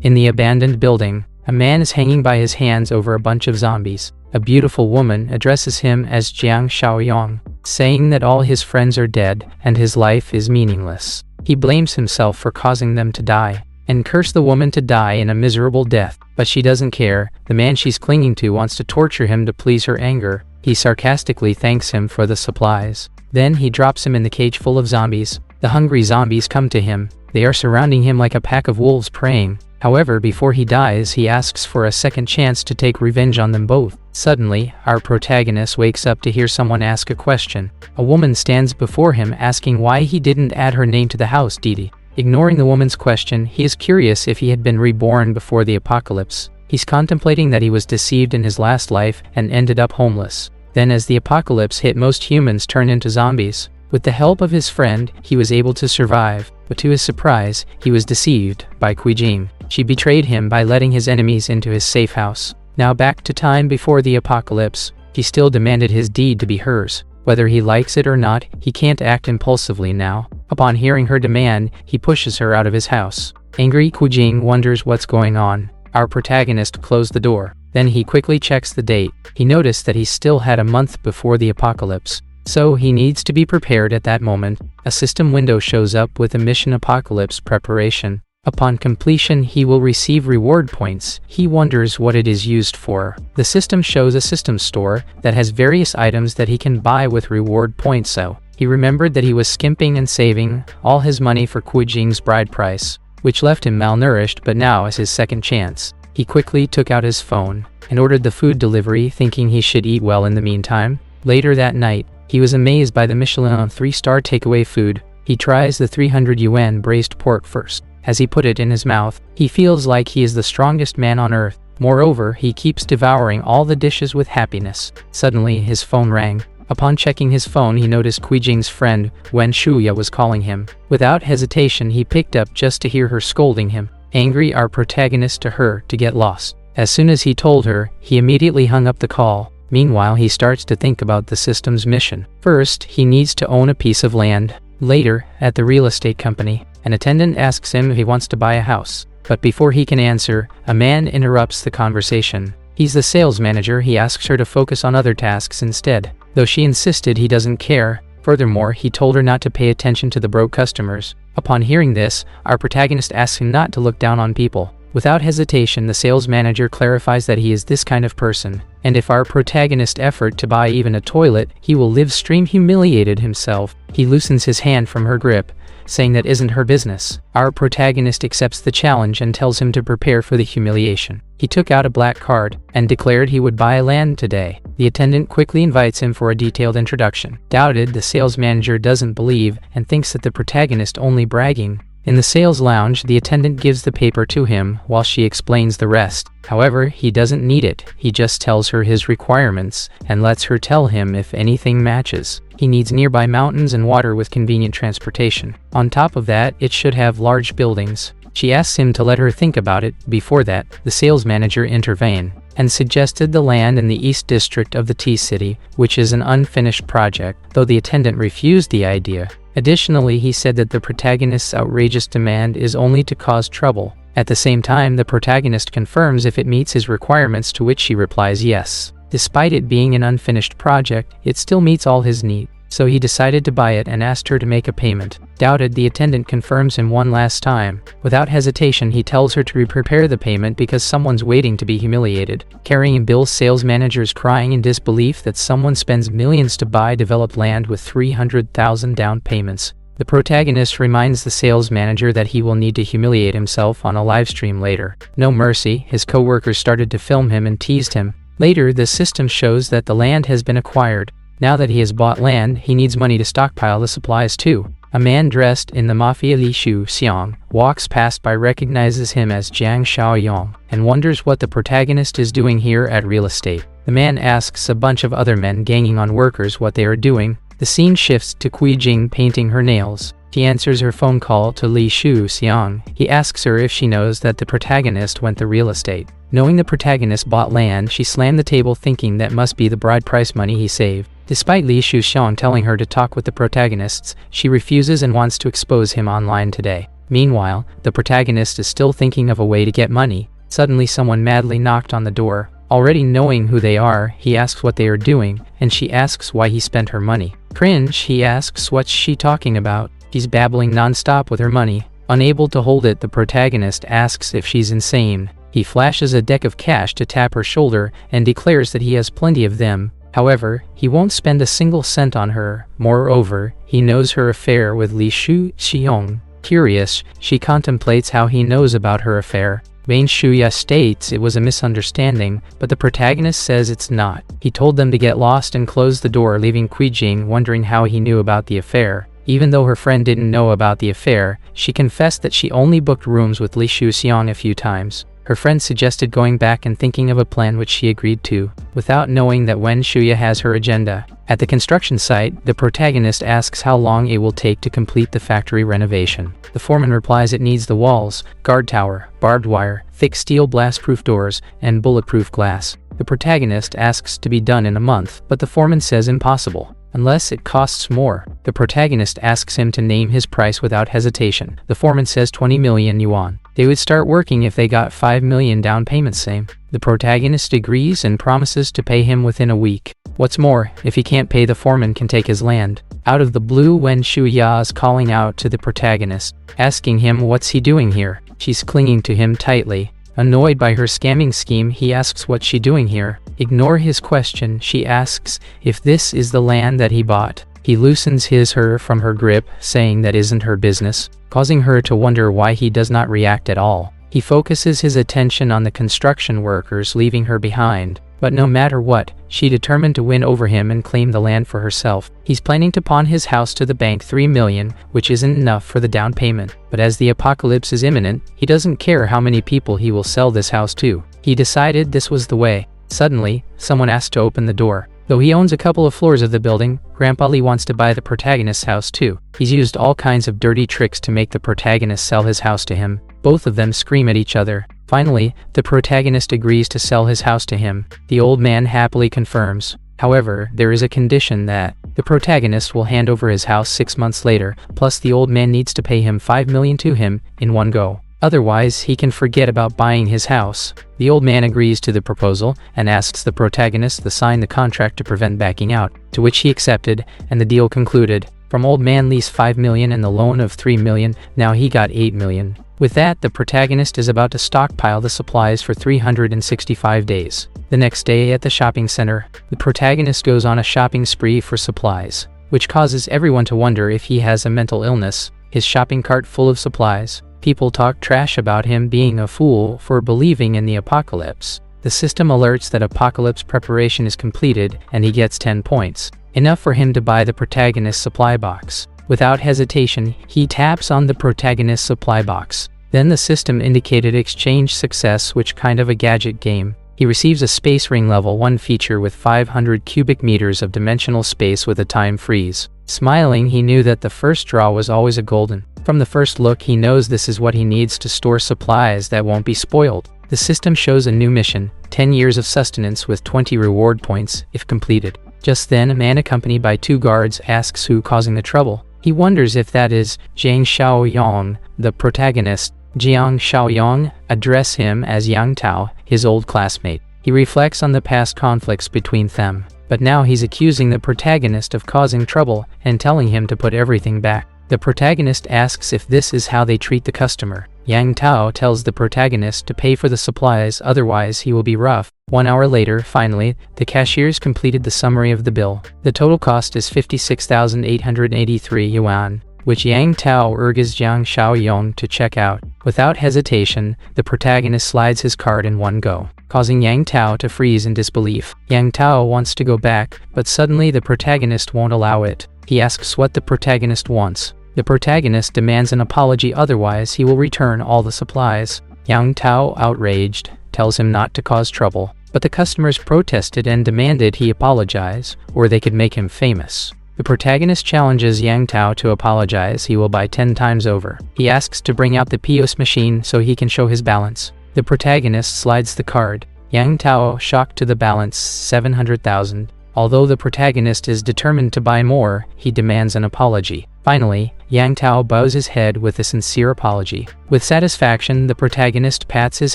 In the abandoned building, a man is hanging by his hands over a bunch of zombies. A beautiful woman addresses him as Jiang Xiaoyong, saying that all his friends are dead and his life is meaningless. He blames himself for causing them to die, and curses the woman to die in a miserable death. But she doesn't care. The man she's clinging to wants to torture him to please her anger. He sarcastically thanks him for the supplies. Then he drops him in the cage full of zombies. The hungry zombies come to him. They are surrounding him like a pack of wolves preying. However, before he dies, he asks for a second chance to take revenge on them both. Suddenly, our protagonist wakes up to hear someone ask a question. A woman stands before him asking why he didn't add her name to the house deed. Ignoring the woman's question, he is curious if he had been reborn before the apocalypse. He's contemplating that he was deceived in his last life and ended up homeless. Then as the apocalypse hit, most humans turn into zombies. With the help of his friend, he was able to survive, but to his surprise, he was deceived by Kuijing. She betrayed him by letting his enemies into his safe house. Now back to time before the apocalypse, he still demanded his deed to be hers. Whether he likes it or not, he can't act impulsively now. Upon hearing her demand, he pushes her out of his house. Angry Kuijing wonders what's going on. Our protagonist closed the door. Then he quickly checks the date. He noticed that he still had a month before the apocalypse, so he needs to be prepared at that moment. A system window shows up with a mission apocalypse preparation. Upon completion, he will receive reward points. He wonders what it is used for. The system shows a system store that has various items that he can buy with reward points. So he remembered that he was skimping and saving all his money for Kuijing's bride price, which left him malnourished. But now, as his second chance, he quickly took out his phone and ordered the food delivery, thinking he should eat well in the meantime. Later that night, he was amazed by the Michelin 3-star takeaway food. He tries the 300 yuan braised pork first. As he put it in his mouth, he feels like he is the strongest man on earth. Moreover, he keeps devouring all the dishes with happiness. Suddenly, his phone rang. Upon checking his phone, he noticed Kuijing's friend, Wen Shuya, was calling him. Without hesitation, he picked up just to hear her scolding him. Angry, our protagonist to her to get lost. As soon as he told her, he immediately hung up the call. Meanwhile, he starts to think about the system's mission. First, he needs to own a piece of land. Later, at the real estate company, an attendant asks him if he wants to buy a house. But before he can answer, a man interrupts the conversation. He's the sales manager. He asks her to focus on other tasks instead. Though she insisted, he doesn't care. Furthermore, he told her not to pay attention to the broke customers. Upon hearing this, our protagonist asks him not to look down on people. Without hesitation, the sales manager clarifies that he is this kind of person, and if our protagonist effort to buy even a toilet, he will live stream humiliated himself. He loosens his hand from her grip, saying that isn't her business. Our protagonist accepts the challenge and tells him to prepare for the humiliation. He took out a black card and declared he would buy land today. The attendant quickly invites him for a detailed introduction. Doubted, the sales manager doesn't believe and thinks that the protagonist only bragging. In the sales lounge, the attendant gives the paper to him while she explains the rest. However, he doesn't need it. He just tells her his requirements and lets her tell him if anything matches. He needs nearby mountains and water with convenient transportation. On top of that, it should have large buildings. She asks him to let her think about it. Before that, the sales manager intervened and suggested the land in the East District of the T-City, which is an unfinished project, though the attendant refused the idea. Additionally, he said that the protagonist's outrageous demand is only to cause trouble. At the same time, the protagonist confirms if it meets his requirements, to which she replies yes. Despite it being an unfinished project, it still meets all his needs. So he decided to buy it and asked her to make a payment. Doubted, the attendant confirms him one last time. Without hesitation, he tells her to prepare the payment because someone's waiting to be humiliated. Carrying bills, sales managers crying in disbelief that someone spends millions to buy developed land with 300,000 down payments. The protagonist reminds the sales manager that he will need to humiliate himself on a live stream later. No mercy, his co-workers started to film him and teased him. Later, the system shows that the land has been acquired. Now that he has bought land, he needs money to stockpile the supplies too. A man dressed in the mafia Li Shu Xiang walks past by, recognizes him as Jiang Xiaoyong, and wonders what the protagonist is doing here at real estate. The man asks a bunch of other men ganging on workers what they are doing. The scene shifts to Kuijing painting her nails. She answers her phone call to Li Shu Xiang. He asks her if she knows that the protagonist went to real estate. Knowing the protagonist bought land, she slammed the table, thinking that must be the bride price money he saved. Despite Li Shu Xiang telling her to talk with the protagonists, she refuses and wants to expose him online today. Meanwhile, the protagonist is still thinking of a way to get money. Suddenly someone madly knocked on the door. Already knowing who they are, he asks what they are doing, and she asks why he spent her money. Cringe, he asks what's she talking about. She's babbling non-stop with her money. Unable to hold it, the protagonist asks if she's insane. He flashes a deck of cash to tap her shoulder and declares that he has plenty of them. However, he won't spend a single cent on her. Moreover, he knows her affair with Li Shu-xiong. Curious, she contemplates how he knows about her affair. Bain Shuya states it was a misunderstanding, but the protagonist says it's not. He told them to get lost and close the door, leaving Qijing wondering how he knew about the affair. Even though her friend didn't know about the affair, she confessed that she only booked rooms with Li Shuxiang a few times. Her friend suggested going back and thinking of a plan which she agreed to, without knowing that Wen Shuya has her agenda. At the construction site, the protagonist asks how long it will take to complete the factory renovation. The foreman replies it needs the walls, guard tower, barbed wire, thick steel blast-proof doors, and bulletproof glass. The protagonist asks to be done in a month, but the foreman says impossible, unless it costs more. The protagonist asks him to name his price without hesitation. The foreman says 20 million yuan. They would start working if they got 5 million down payment same. The protagonist agrees and promises to pay him within a week. What's more, if he can't pay, the foreman can take his land. Out of the blue, Wen Shuya is calling out to the protagonist, asking him what's he doing here. She's clinging to him tightly. Annoyed by her scamming scheme, he asks what's she doing here. Ignore his question, she asks if this is the land that he bought. He loosens her from her grip, saying that isn't her business, causing her to wonder why he does not react at all. He focuses his attention on the construction workers, leaving her behind. But no matter what, she determined to win over him and claim the land for herself. He's planning to pawn his house to the bank, 3 million, which isn't enough for the down payment. But as the apocalypse is imminent, he doesn't care how many people he will sell this house to. He decided this was the way. Suddenly, someone asks to open the door. Though he owns a couple of floors of the building, Grandpa Lee wants to buy the protagonist's house too. He's used all kinds of dirty tricks to make the protagonist sell his house to him. Both of them scream at each other. Finally, the protagonist agrees to sell his house to him. The old man happily confirms. However, there is a condition that the protagonist will hand over his house 6 months later, plus the old man needs to pay him 5 million to him in one go. Otherwise, he can forget about buying his house. The old man agrees to the proposal and asks the protagonist to sign the contract to prevent backing out, to which he accepted, and the deal concluded. From old man Lee's 5 million and the loan of 3 million, now he got 8 million. With that, the protagonist is about to stockpile the supplies for 365 days. The next day at the shopping center, the protagonist goes on a shopping spree for supplies, which causes everyone to wonder if he has a mental illness. His shopping cart full of supplies. People talk trash about him being a fool for believing in the apocalypse. The system alerts that apocalypse preparation is completed, and he gets 10 points. Enough for him to buy the protagonist's supply box. Without hesitation, he taps on the protagonist's supply box. Then the system indicated exchange success, which kind of a gadget game. He receives a Space Ring Level 1 feature with 500 cubic meters of dimensional space with a time freeze. Smiling, he knew that the first draw was always a golden. From the first look, he knows this is what he needs to store supplies that won't be spoiled. The system shows a new mission, 10 years of sustenance with 20 reward points, if completed. Just then, a man accompanied by 2 guards asks who causing the trouble. He wonders if that is Jiang Xiaoyong, the protagonist. Jiang Xiaoyong addresses him as Yang Tao, his old classmate. He reflects on the past conflicts between them, but now he's accusing the protagonist of causing trouble and telling him to put everything back. The protagonist asks if this is how they treat the customer. Yang Tao tells the protagonist to pay for the supplies, otherwise he will be rough. 1 hour later, finally, the cashiers completed the summary of the bill. The total cost is 56,883 yuan, which Yang Tao urges Jiang Xiaoyong to check out. Without hesitation, the protagonist slides his card in one go, causing Yang Tao to freeze in disbelief. Yang Tao wants to go back, but suddenly the protagonist won't allow it. He asks what the protagonist wants. The protagonist demands an apology, otherwise he will return all the supplies. Yang Tao, outraged, tells him not to cause trouble, but the customers protested and demanded he apologize, or they could make him famous. The protagonist challenges Yang Tao to apologize. He will buy 10 times over. He asks to bring out the POS machine so he can show his balance. The protagonist slides the card. Yang Tao, shocked to the balance, 700,000. Although the protagonist is determined to buy more, he demands an apology. Finally, Yang Tao bows his head with a sincere apology. With satisfaction, the protagonist pats his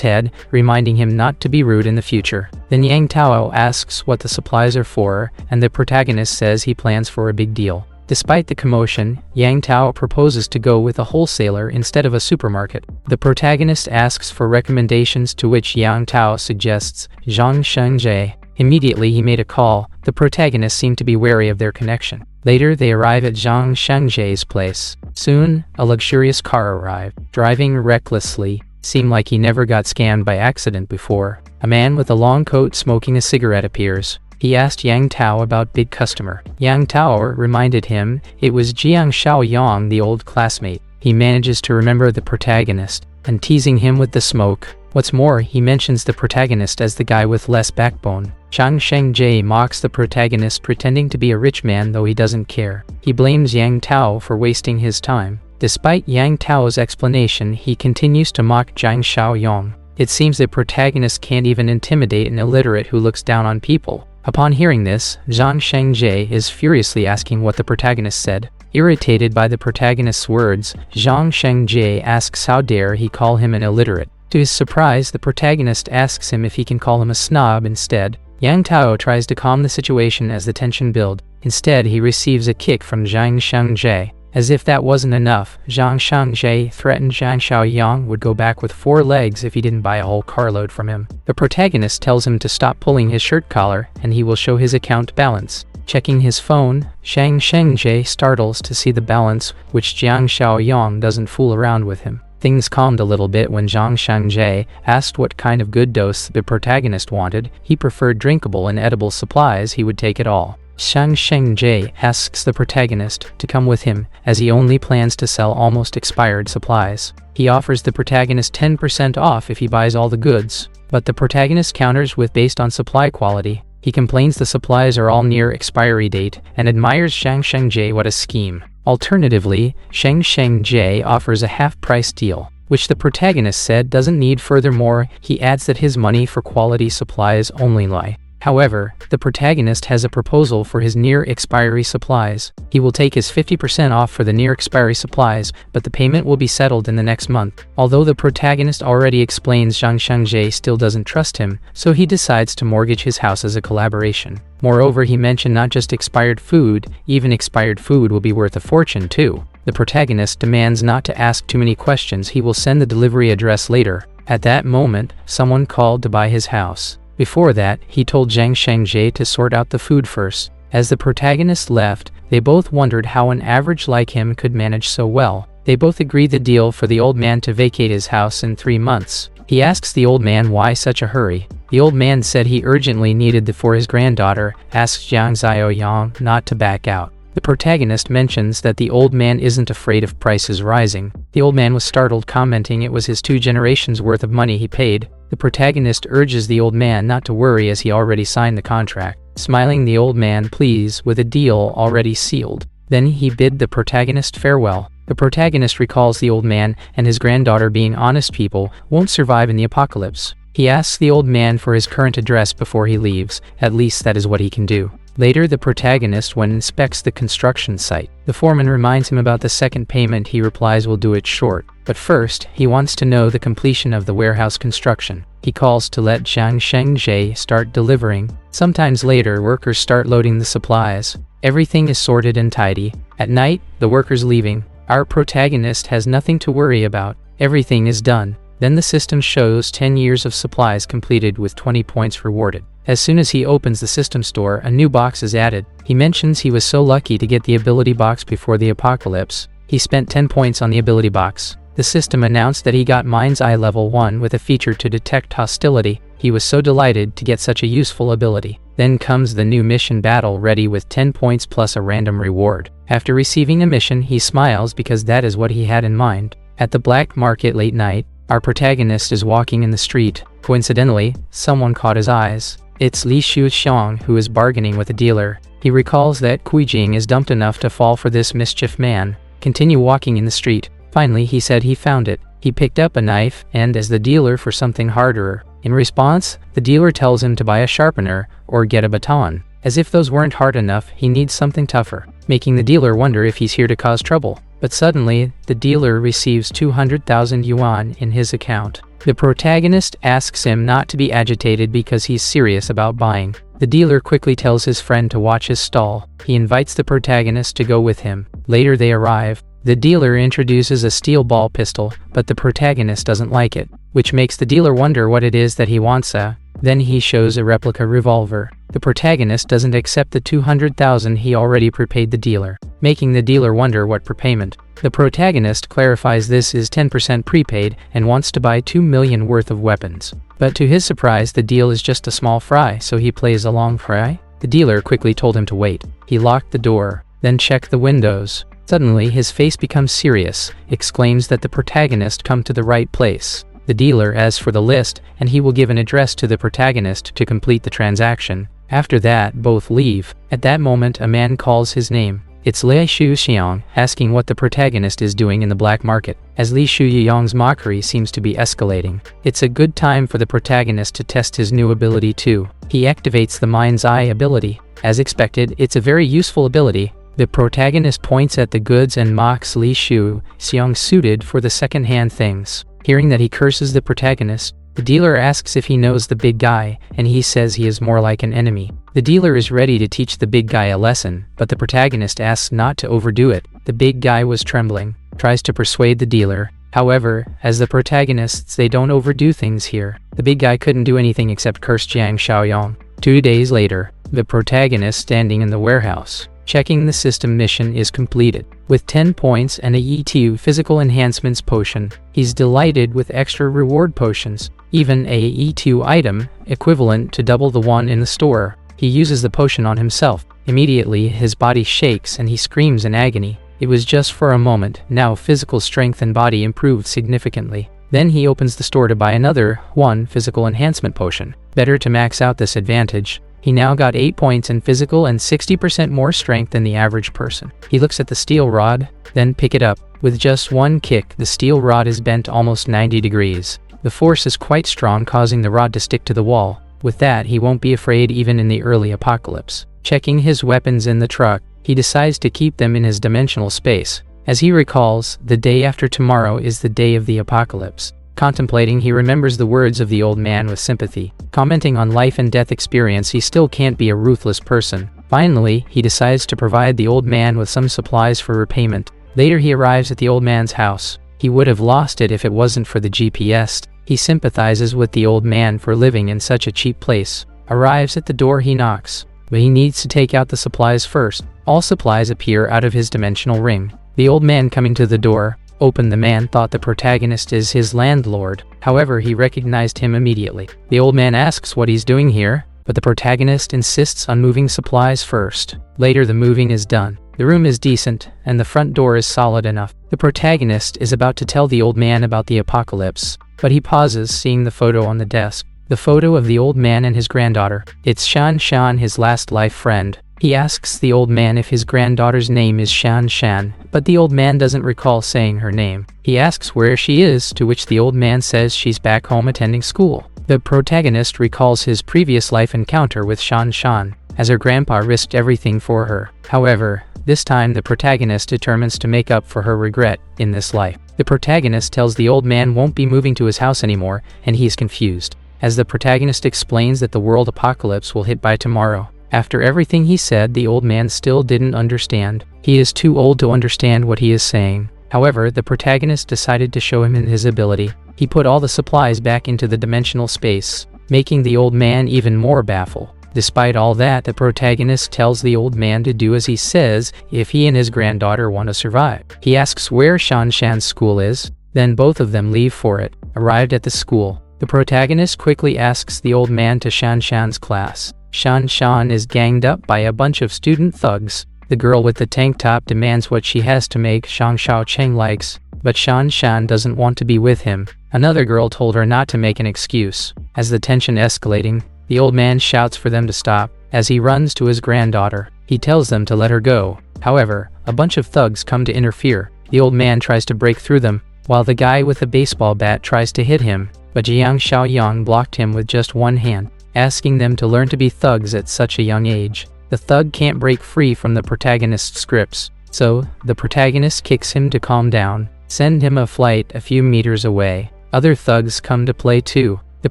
head, reminding him not to be rude in the future. Then Yang Tao asks what the supplies are for, and the protagonist says he plans for a big deal. Despite the commotion, Yang Tao proposes to go with a wholesaler instead of a supermarket. The protagonist asks for recommendations, to which Yang Tao suggests Zhang Shengji. Immediately he made a call. The protagonist seemed to be wary of their connection. Later they arrive at Zhang Shengji's place. Soon, a luxurious car arrived. Driving recklessly, seemed like he never got scammed by accident before. A man with a long coat smoking a cigarette appears. He asked Yang Tao about big customer. Yang Tao reminded him it was Jiang Xiaoyang, the old classmate. He manages to remember the protagonist, and teasing him with the smoke. What's more, he mentions the protagonist as the guy with less backbone. Zhang Shengji mocks the protagonist, pretending to be a rich man though he doesn't care. He blames Yang Tao for wasting his time. Despite Yang Tao's explanation, he continues to mock Jiang Xiaoyang. It seems the protagonist can't even intimidate an illiterate who looks down on people. Upon hearing this, Zhang Shengji is furiously asking what the protagonist said. Irritated by the protagonist's words, Zhang Shengji asks how dare he call him an illiterate. To his surprise, the protagonist asks him if he can call him a snob instead. Yang Tao tries to calm the situation as the tension builds. Instead, he receives a kick from Zhang Shengji. As if that wasn't enough, Zhang Shengji threatened Jiang Xiaoyang would go back with 4 legs if he didn't buy a whole carload from him. The protagonist tells him to stop pulling his shirt collar, and he will show his account balance. Checking his phone, Zhang Shengji startles to see the balance, which Jiang Xiaoyang doesn't fool around with him. Things calmed a little bit when Zhang Shengji asked what kind of good dose the protagonist wanted. He preferred drinkable and edible supplies. He would take it all. Zhang Shengji asks the protagonist to come with him, as he only plans to sell almost expired supplies. He offers the protagonist 10% off if he buys all the goods, but the protagonist counters with based on supply quality. He complains the supplies are all near expiry date, and admires Zhang Shengji. What a scheme. Alternatively, Zhang Shengji offers a half-price deal, which the protagonist said doesn't need. Furthermore, he adds that his money for quality supplies only lie. However, the protagonist has a proposal for his near-expiry supplies. He will take his 50% off for the near-expiry supplies, but the payment will be settled in the next month. Although the protagonist already explains, Zhang Shengji still doesn't trust him, so he decides to mortgage his house as a collaboration. Moreover, he mentioned not just expired food, even expired food will be worth a fortune too. The protagonist demands not to ask too many questions. He will send the delivery address later. At that moment, someone called to buy his house. Before that, he told Zhang Shengji to sort out the food first. As the protagonist left, they both wondered how an average like him could manage so well. They both agreed the deal for the old man to vacate his house in 3 months. He asks the old man why such a hurry. The old man said he urgently needed it for his granddaughter, asks Jiang Xiaoyang not to back out. The protagonist mentions that the old man isn't afraid of prices rising. The old man was startled, commenting it was his 2 generations worth of money he paid. The protagonist urges the old man not to worry as he already signed the contract. Smiling, the old man pleads with a deal already sealed. Then he bid the protagonist farewell. The protagonist recalls the old man and his granddaughter being honest people won't survive in the apocalypse. He asks the old man for his current address before he leaves. At least that is what he can do. Later, the protagonist inspects the construction site. The foreman reminds him about the second payment. He replies will do it short. But first, he wants to know the completion of the warehouse construction. He calls to let Zhang Shengji start delivering. Sometimes later, workers start loading the supplies. Everything is sorted and tidy. At night, the workers leaving. Our protagonist has nothing to worry about. Everything is done. Then the system shows 10 years of supplies completed with 20 points rewarded. As soon as he opens the system store, a new box is added. He mentions he was so lucky to get the ability box before the apocalypse. He spent 10 points on the ability box. The system announced that he got Mind's Eye level 1 with a feature to detect hostility. He was so delighted to get such a useful ability. Then comes the new mission battle ready with 10 points plus a random reward. After receiving a mission, he smiles because that is what he had in mind. At the black market late night, our protagonist is walking in the street. Coincidentally, someone caught his eyes. It's Li Shuxiang who is bargaining with a dealer. He recalls that Kuijing is dumped enough to fall for this mischief man. Continue walking in the street. Finally, he said he found it. He picked up a knife and as the dealer for something harder. In response, the dealer tells him to buy a sharpener or get a baton. As if those weren't hard enough, he needs something tougher, making the dealer wonder if he's here to cause trouble. But suddenly, the dealer receives 200,000 yuan in his account. The protagonist asks him not to be agitated because he's serious about buying. The dealer quickly tells his friend to watch his stall. He invites the protagonist to go with him. Later they arrive. The dealer introduces a steel ball pistol, but the protagonist doesn't like it, which makes the dealer wonder what it is that he wants. Then he shows a replica revolver. The protagonist doesn't accept the 200,000 he already prepaid the dealer, making the dealer wonder what prepayment. The protagonist clarifies this is 10% prepaid and wants to buy 2 million worth of weapons. But to his surprise, the deal is just a small fry, so he plays along. Fry? The dealer quickly told him to wait. He locked the door, then checked the windows. Suddenly, his face becomes serious, exclaims that the protagonist come to the right place. The dealer asks for the list, and he will give an address to the protagonist to complete the transaction. After that, both leave. At that moment, a man calls his name. It's Li Shuxiang, asking what the protagonist is doing in the black market. As Li Shuxiang's mockery seems to be escalating, it's a good time for the protagonist to test his new ability too. He activates the Mind's Eye ability. As expected, it's a very useful ability. The protagonist points at the goods and mocks Li Shuxiang suited for the second-hand things. Hearing that he curses the protagonist, the dealer asks if he knows the big guy, and he says he is more like an enemy. The dealer is ready to teach the big guy a lesson, but the protagonist asks not to overdo it. The big guy was trembling, tries to persuade the dealer. However, as the protagonists, they don't overdo things here. The big guy couldn't do anything except curse Jiang Shaoyong. 2 days later, the protagonist standing in the warehouse, checking the system mission is completed. With 10 points and a E2 physical enhancements potion, he's delighted with extra reward potions, even a E2 item, equivalent to double the one in the store. He uses the potion on himself. Immediately, his body shakes and he screams in agony. It was just for a moment. Now physical strength and body improved significantly. Then he opens the store to buy another physical enhancement potion. Better to max out this advantage. He now got 8 points in physical and 60% more strength than the average person. He looks at the steel rod, then pick it up. With just one kick, the steel rod is bent almost 90 degrees. The force is quite strong, causing the rod to stick to the wall. With that, he won't be afraid even in the early apocalypse. Checking his weapons in the truck, he decides to keep them in his dimensional space. As he recalls, the day after tomorrow is the day of the apocalypse. Contemplating, he remembers the words of the old man with sympathy. Commenting on life and death experience, he still can't be a ruthless person. Finally, he decides to provide the old man with some supplies for repayment. Later he arrives at the old man's house. He would have lost it if it wasn't for the GPS. He sympathizes with the old man for living in such a cheap place. Arrives at the door, he knocks, but he needs to take out the supplies first. All supplies appear out of his dimensional ring. The old man coming to the door, open. The man thought the protagonist is his landlord. However, he recognized him immediately. The old man asks what he's doing here, but the protagonist insists on moving supplies first. Later the moving is done. The room is decent, and the front door is solid enough. The protagonist is about to tell the old man about the apocalypse, but he pauses, seeing the photo on the desk. The photo of the old man and his granddaughter. It's Shan Shan, his last life friend. He asks the old man if his granddaughter's name is Shan Shan, but the old man doesn't recall saying her name. He asks where she is, to which the old man says she's back home attending school. The protagonist recalls his previous life encounter with Shan Shan, as her grandpa risked everything for her. However, this time the protagonist determines to make up for her regret in this life. The protagonist tells the old man won't be moving to his house anymore, and he is confused, as the protagonist explains that the world apocalypse will hit by tomorrow. After everything he said, the old man still didn't understand. He is too old to understand what he is saying. However, the protagonist decided to show him his ability. He put all the supplies back into the dimensional space, making the old man even more baffled. Despite all that, the protagonist tells the old man to do as he says if he and his granddaughter want to survive. He asks where Shan Shan's school is, then both of them leave for it. Arrived at the school, the protagonist quickly asks the old man to Shan Shan's class. Shan Shan is ganged up by a bunch of student thugs. The girl with the tank top demands what she has to make Shang Shao Cheng likes, but Shan Shan doesn't want to be with him. Another girl told her not to make an excuse. As the tension escalating, the old man shouts for them to stop. As he runs to his granddaughter, he tells them to let her go. However, a bunch of thugs come to interfere. The old man tries to break through them, while the guy with the baseball bat tries to hit him, but Jiang Shaoyang blocked him with just one hand, asking them to learn to be thugs at such a young age. The thug can't break free from the protagonist's grips, so the protagonist kicks him to calm down, send him a flight a few meters away. Other thugs come to play too. The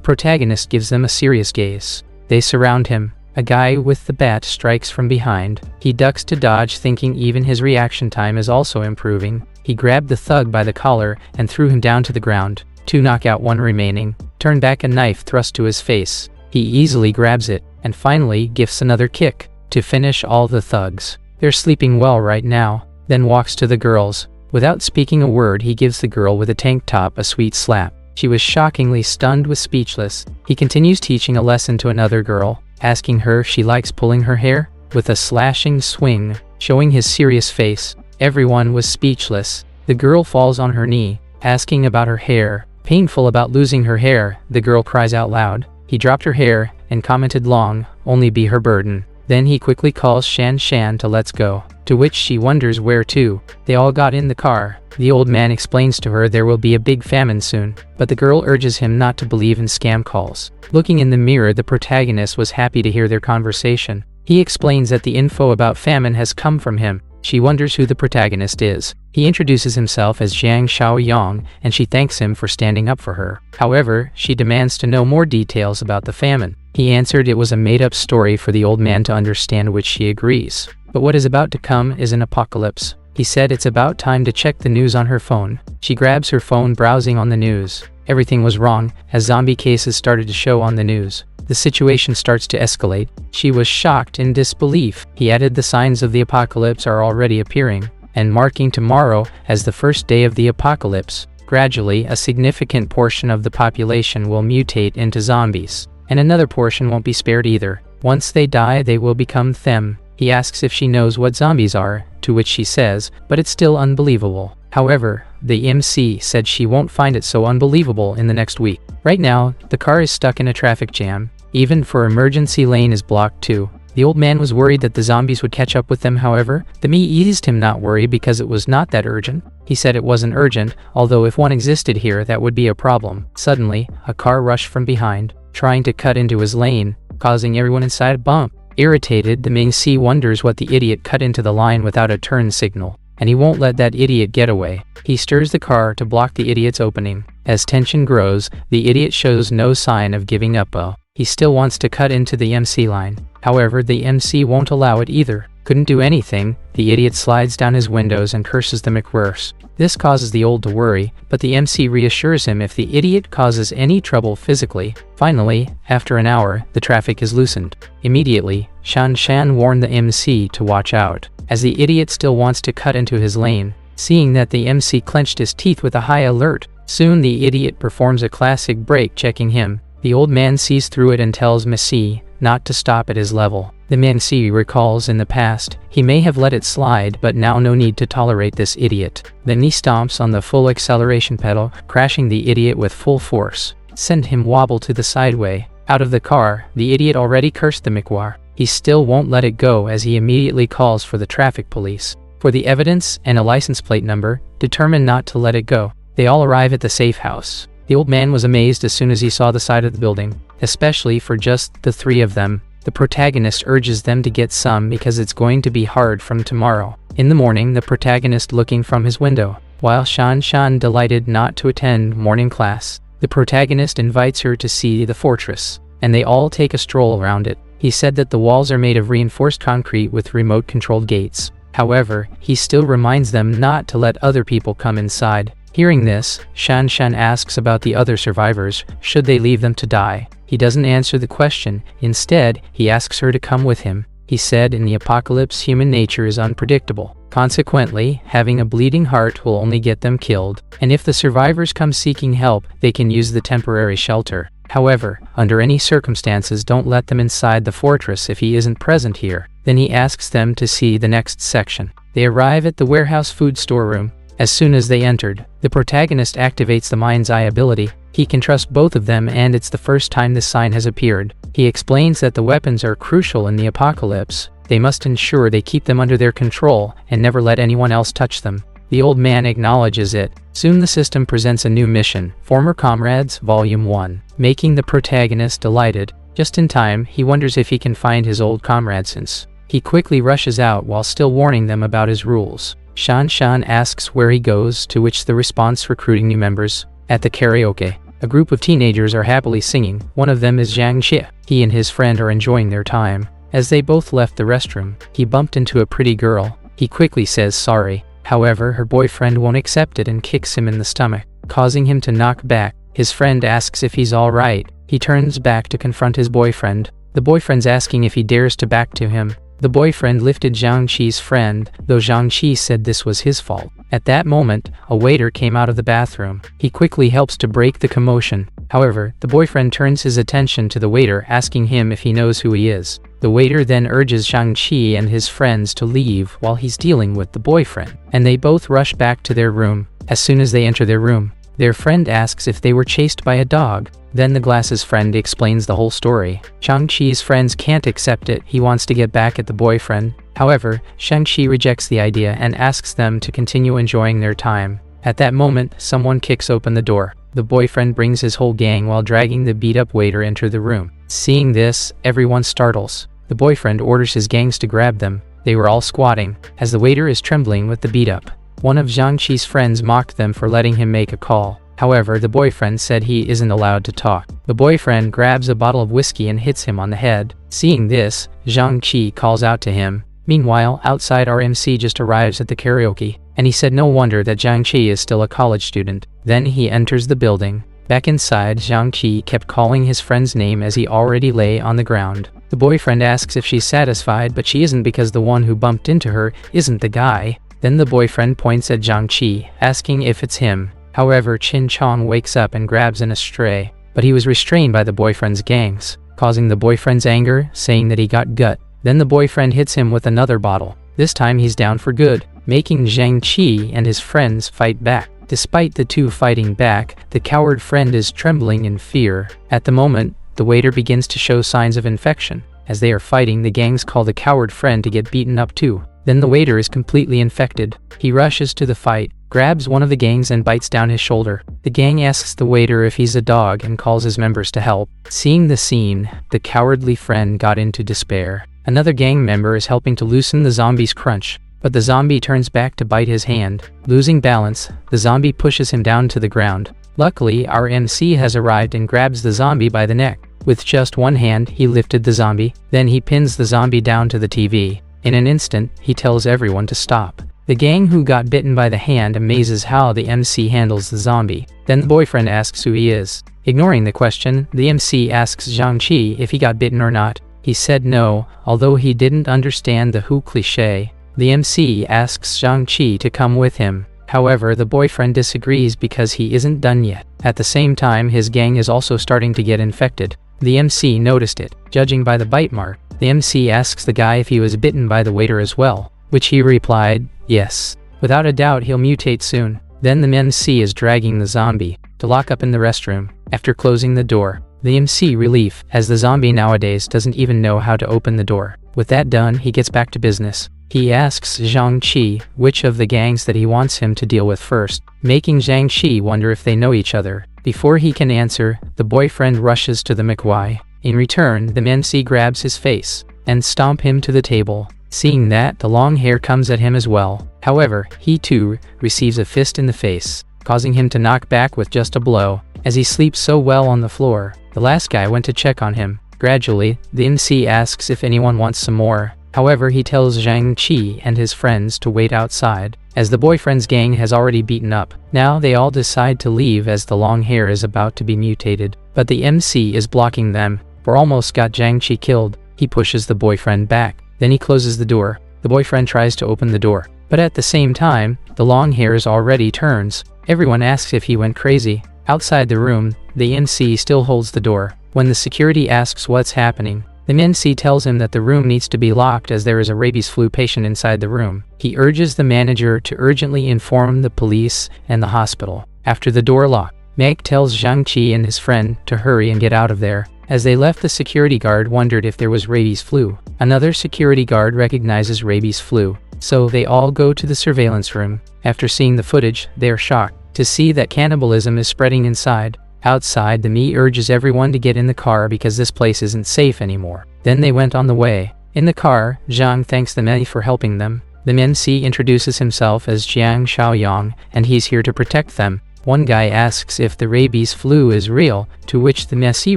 protagonist gives them a serious gaze. They surround him. A guy with the bat strikes from behind. He ducks to dodge, thinking even his reaction time is also improving. He grabbed the thug by the collar and threw him down to the ground. 2 knockout, 1 remaining. Turn back, a knife thrust to his face. He easily grabs it, and finally gifts another kick, to finish all the thugs. They're sleeping well right now. Then walks to the girls. Without speaking a word, he gives the girl with a tank top a sweet slap. She was shockingly stunned with speechless. He continues teaching a lesson to another girl, asking her if she likes pulling her hair, with a slashing swing, showing his serious face. Everyone was speechless. The girl falls on her knee, asking about her hair. Painful about losing her hair, the girl cries out loud. He dropped her hair, and commented, "Long, only be her burden." Then he quickly calls Shan Shan to let's go, to which she wonders where to. They all got in the car. The old man explains to her there will be a big famine soon, but the girl urges him not to believe in scam calls. Looking in the mirror, the protagonist was happy to hear their conversation. He explains that the info about famine has come from him. She wonders who the protagonist is. He introduces himself as Jiang Xiaoyang, and she thanks him for standing up for her. However, she demands to know more details about the famine. He answered it was a made-up story for the old man to understand, which she agrees. But what is about to come is an apocalypse. He said it's about time to check the news on her phone. She grabs her phone, browsing on the news. Everything was wrong, as zombie cases started to show on the news. The situation starts to escalate. She was shocked in disbelief. He added the signs of the apocalypse are already appearing, and marking tomorrow as the first day of the apocalypse. Gradually, a significant portion of the population will mutate into zombies, and another portion won't be spared either. Once they die, they will become them. He asks if she knows what zombies are, to which she says, but it's still unbelievable. However, the MC said she won't find it so unbelievable in the next week. Right now, the car is stuck in a traffic jam. Even for emergency lane is blocked too. The old man was worried that the zombies would catch up with them. However, the me eased him not worry because it was not that urgent. He said it wasn't urgent, although if one existed here that would be a problem. Suddenly, a car rushed from behind, trying to cut into his lane, causing everyone inside a bump. Irritated, the Ming Si wonders what the idiot cut into the line without a turn signal, and he won't let that idiot get away. He stirs the car to block the idiot's opening. As tension grows, the idiot shows no sign of giving up. He still wants to cut into the MC line. However, the MC won't allow it either. Couldn't do anything. The idiot slides down his windows and curses the McWorse. This causes the old to worry, but the MC reassures him if the idiot causes any trouble physically. Finally, after an hour, the traffic is loosened. Immediately, Shan Shan warned the MC to watch out, as the idiot still wants to cut into his lane. Seeing that, the MC clenched his teeth with a high alert. Soon the idiot performs a classic brake, checking him. The old man sees through it and tells Messi not to stop at his level. The Messi recalls in the past, he may have let it slide, but now no need to tolerate this idiot. Then he stomps on the full acceleration pedal, crashing the idiot with full force. Send him wobble to the sideway. Out of the car, the idiot already cursed the McWar. He still won't let it go, as he immediately calls for the traffic police. For the evidence and a license plate number, determined not to let it go. They all arrive at the safe house. The old man was amazed as soon as he saw the side of the building, especially for just the 3 of them. The protagonist urges them to get some because it's going to be hard from tomorrow. In the morning, the protagonist looking from his window, while Shan Shan delighted not to attend morning class. The protagonist invites her to see the fortress, and they all take a stroll around it. He said that the walls are made of reinforced concrete with remote-controlled gates. However, he still reminds them not to let other people come inside. Hearing this, Shan Shan asks about the other survivors, should they leave them to die. He doesn't answer the question. Instead, he asks her to come with him. He said in the apocalypse, human nature is unpredictable. Consequently, having a bleeding heart will only get them killed. And if the survivors come seeking help, they can use the temporary shelter. However, under any circumstances, don't let them inside the fortress if he isn't present here. Then he asks them to see the next section. They arrive at the warehouse food storeroom. As soon as they entered, the protagonist activates the mind's eye ability. He can trust both of them, and it's the first time this sign has appeared. He explains that the weapons are crucial in the apocalypse. They must ensure they keep them under their control and never let anyone else touch them. The old man acknowledges it. Soon the system presents a new mission, Former Comrades, Volume 1, making the protagonist delighted. Just in time, he wonders if he can find his old comrade since He quickly rushes out while still warning them about his rules. Shan asks where he goes, to which the response recruiting new members. At the karaoke, a group of teenagers are happily singing. One of them is Zhang Xie. He and his friend are enjoying their time. As they both left the restroom, he bumped into a pretty girl. He quickly says sorry. However, her boyfriend won't accept it and kicks him in the stomach, causing him to knock back. His friend asks if he's alright. He turns back to confront his boyfriend. The boyfriend's asking if he dares to back to him. The boyfriend lifted Zhang Qi's friend, though Zhang Qi said this was his fault. At that moment, a waiter came out of the bathroom. He quickly helps to break the commotion. However, the boyfriend turns his attention to the waiter, asking him if he knows who he is. The waiter then urges Zhang Qi and his friends to leave while he's dealing with the boyfriend, and they both rush back to their room. As soon as they enter their room, their friend asks if they were chased by a dog. Then the glasses friend explains the whole story. Zhang Qi's friends can't accept it. He wants to get back at the boyfriend. However, Zhang Qi rejects the idea and asks them to continue enjoying their time. At that moment, someone kicks open the door. The boyfriend brings his whole gang while dragging the beat-up waiter into the room. Seeing this, everyone startles. The boyfriend orders his gangs to grab them. They were all squatting, as the waiter is trembling with the beat-up. One of Zhang Qi's friends mocked them for letting him make a call. However, the boyfriend said he isn't allowed to talk. The boyfriend grabs a bottle of whiskey and hits him on the head. Seeing this, Zhang Qi calls out to him. Meanwhile, outside our MC just arrives at the karaoke, and he said no wonder that Zhang Qi is still a college student. Then he enters the building. Back inside, Zhang Qi kept calling his friend's name as he already lay on the ground. The boyfriend asks if she's satisfied, but she isn't because the one who bumped into her isn't the guy. Then the boyfriend points at Zhang Qi, asking if it's him. However, Qin Chong wakes up and grabs an astray, but he was restrained by the boyfriend's gangs, causing the boyfriend's anger, saying that he got gut. Then the boyfriend hits him with another bottle. This time he's down for good, making Zhang Qi and his friends fight back. Despite the two fighting back, the coward friend is trembling in fear. At the moment, the waiter begins to show signs of infection. As they are fighting, the gangs call the coward friend to get beaten up too. Then the waiter is completely infected. He rushes to the fight, grabs one of the gangs and bites down his shoulder. The gang asks the waiter if he's a dog and calls his members to help. Seeing the scene, the cowardly friend got into despair. Another gang member is helping to loosen the zombie's crunch, but the zombie turns back to bite his hand. Losing balance, the zombie pushes him down to the ground. Luckily, our MC has arrived and grabs the zombie by the neck. With just one hand, he lifted the zombie. Then he pins the zombie down to the TV. In an instant, he tells everyone to stop. The gang who got bitten by the hand amazes how the MC handles the zombie. Then the boyfriend asks who he is. Ignoring the question, the MC asks Zhang Qi if he got bitten or not. He said no, although he didn't understand the who cliché. The MC asks Zhang Qi to come with him. However, the boyfriend disagrees because he isn't done yet. At the same time, his gang is also starting to get infected. The MC noticed it. Judging by the bite mark, the MC asks the guy if he was bitten by the waiter as well, which he replied, yes. Without a doubt he'll mutate soon. Then the MC is dragging the zombie to lock up in the restroom. After closing the door, the MC relief, as the zombie nowadays doesn't even know how to open the door. With that done, he gets back to business. He asks Zhang Qi which of the gangs that he wants him to deal with first, making Zhang Qi wonder if they know each other. Before he can answer, the boyfriend rushes to the McY. In return, the MC grabs his face and stomp him to the table. Seeing that, the long hair comes at him as well. However, he too receives a fist in the face, causing him to knock back with just a blow. As he sleeps so well on the floor, the last guy went to check on him. Gradually, the MC asks if anyone wants some more. However, he tells Zhang Qi and his friends to wait outside, as the boyfriend's gang has already beaten up. Now they all decide to leave as the long hair is about to be mutated. But the MC is blocking them. For almost got Zhang Qi killed. He pushes the boyfriend back. Then he closes the door. The boyfriend tries to open the door. But at the same time, the long hairs already turns. Everyone asks if he went crazy. Outside the room, the MC still holds the door. When the security asks what's happening, the MC tells him that the room needs to be locked as there is a rabies flu patient inside the room. He urges the manager to urgently inform the police and the hospital. After the door locked, Meg tells Zhang Qi and his friend to hurry and get out of there. As they left, the security guard wondered if there was rabies flu. Another security guard recognizes rabies flu, so they all go to the surveillance room. After seeing the footage, they are shocked to see that cannibalism is spreading inside. Outside, the Me urges everyone to get in the car because this place isn't safe anymore. Then they went on the way. In the car, Zhang thanks the men for helping them. The MC introduces himself as Jiang Xiaoyong, and he's here to protect them. One guy asks if the rabies flu is real, to which the MC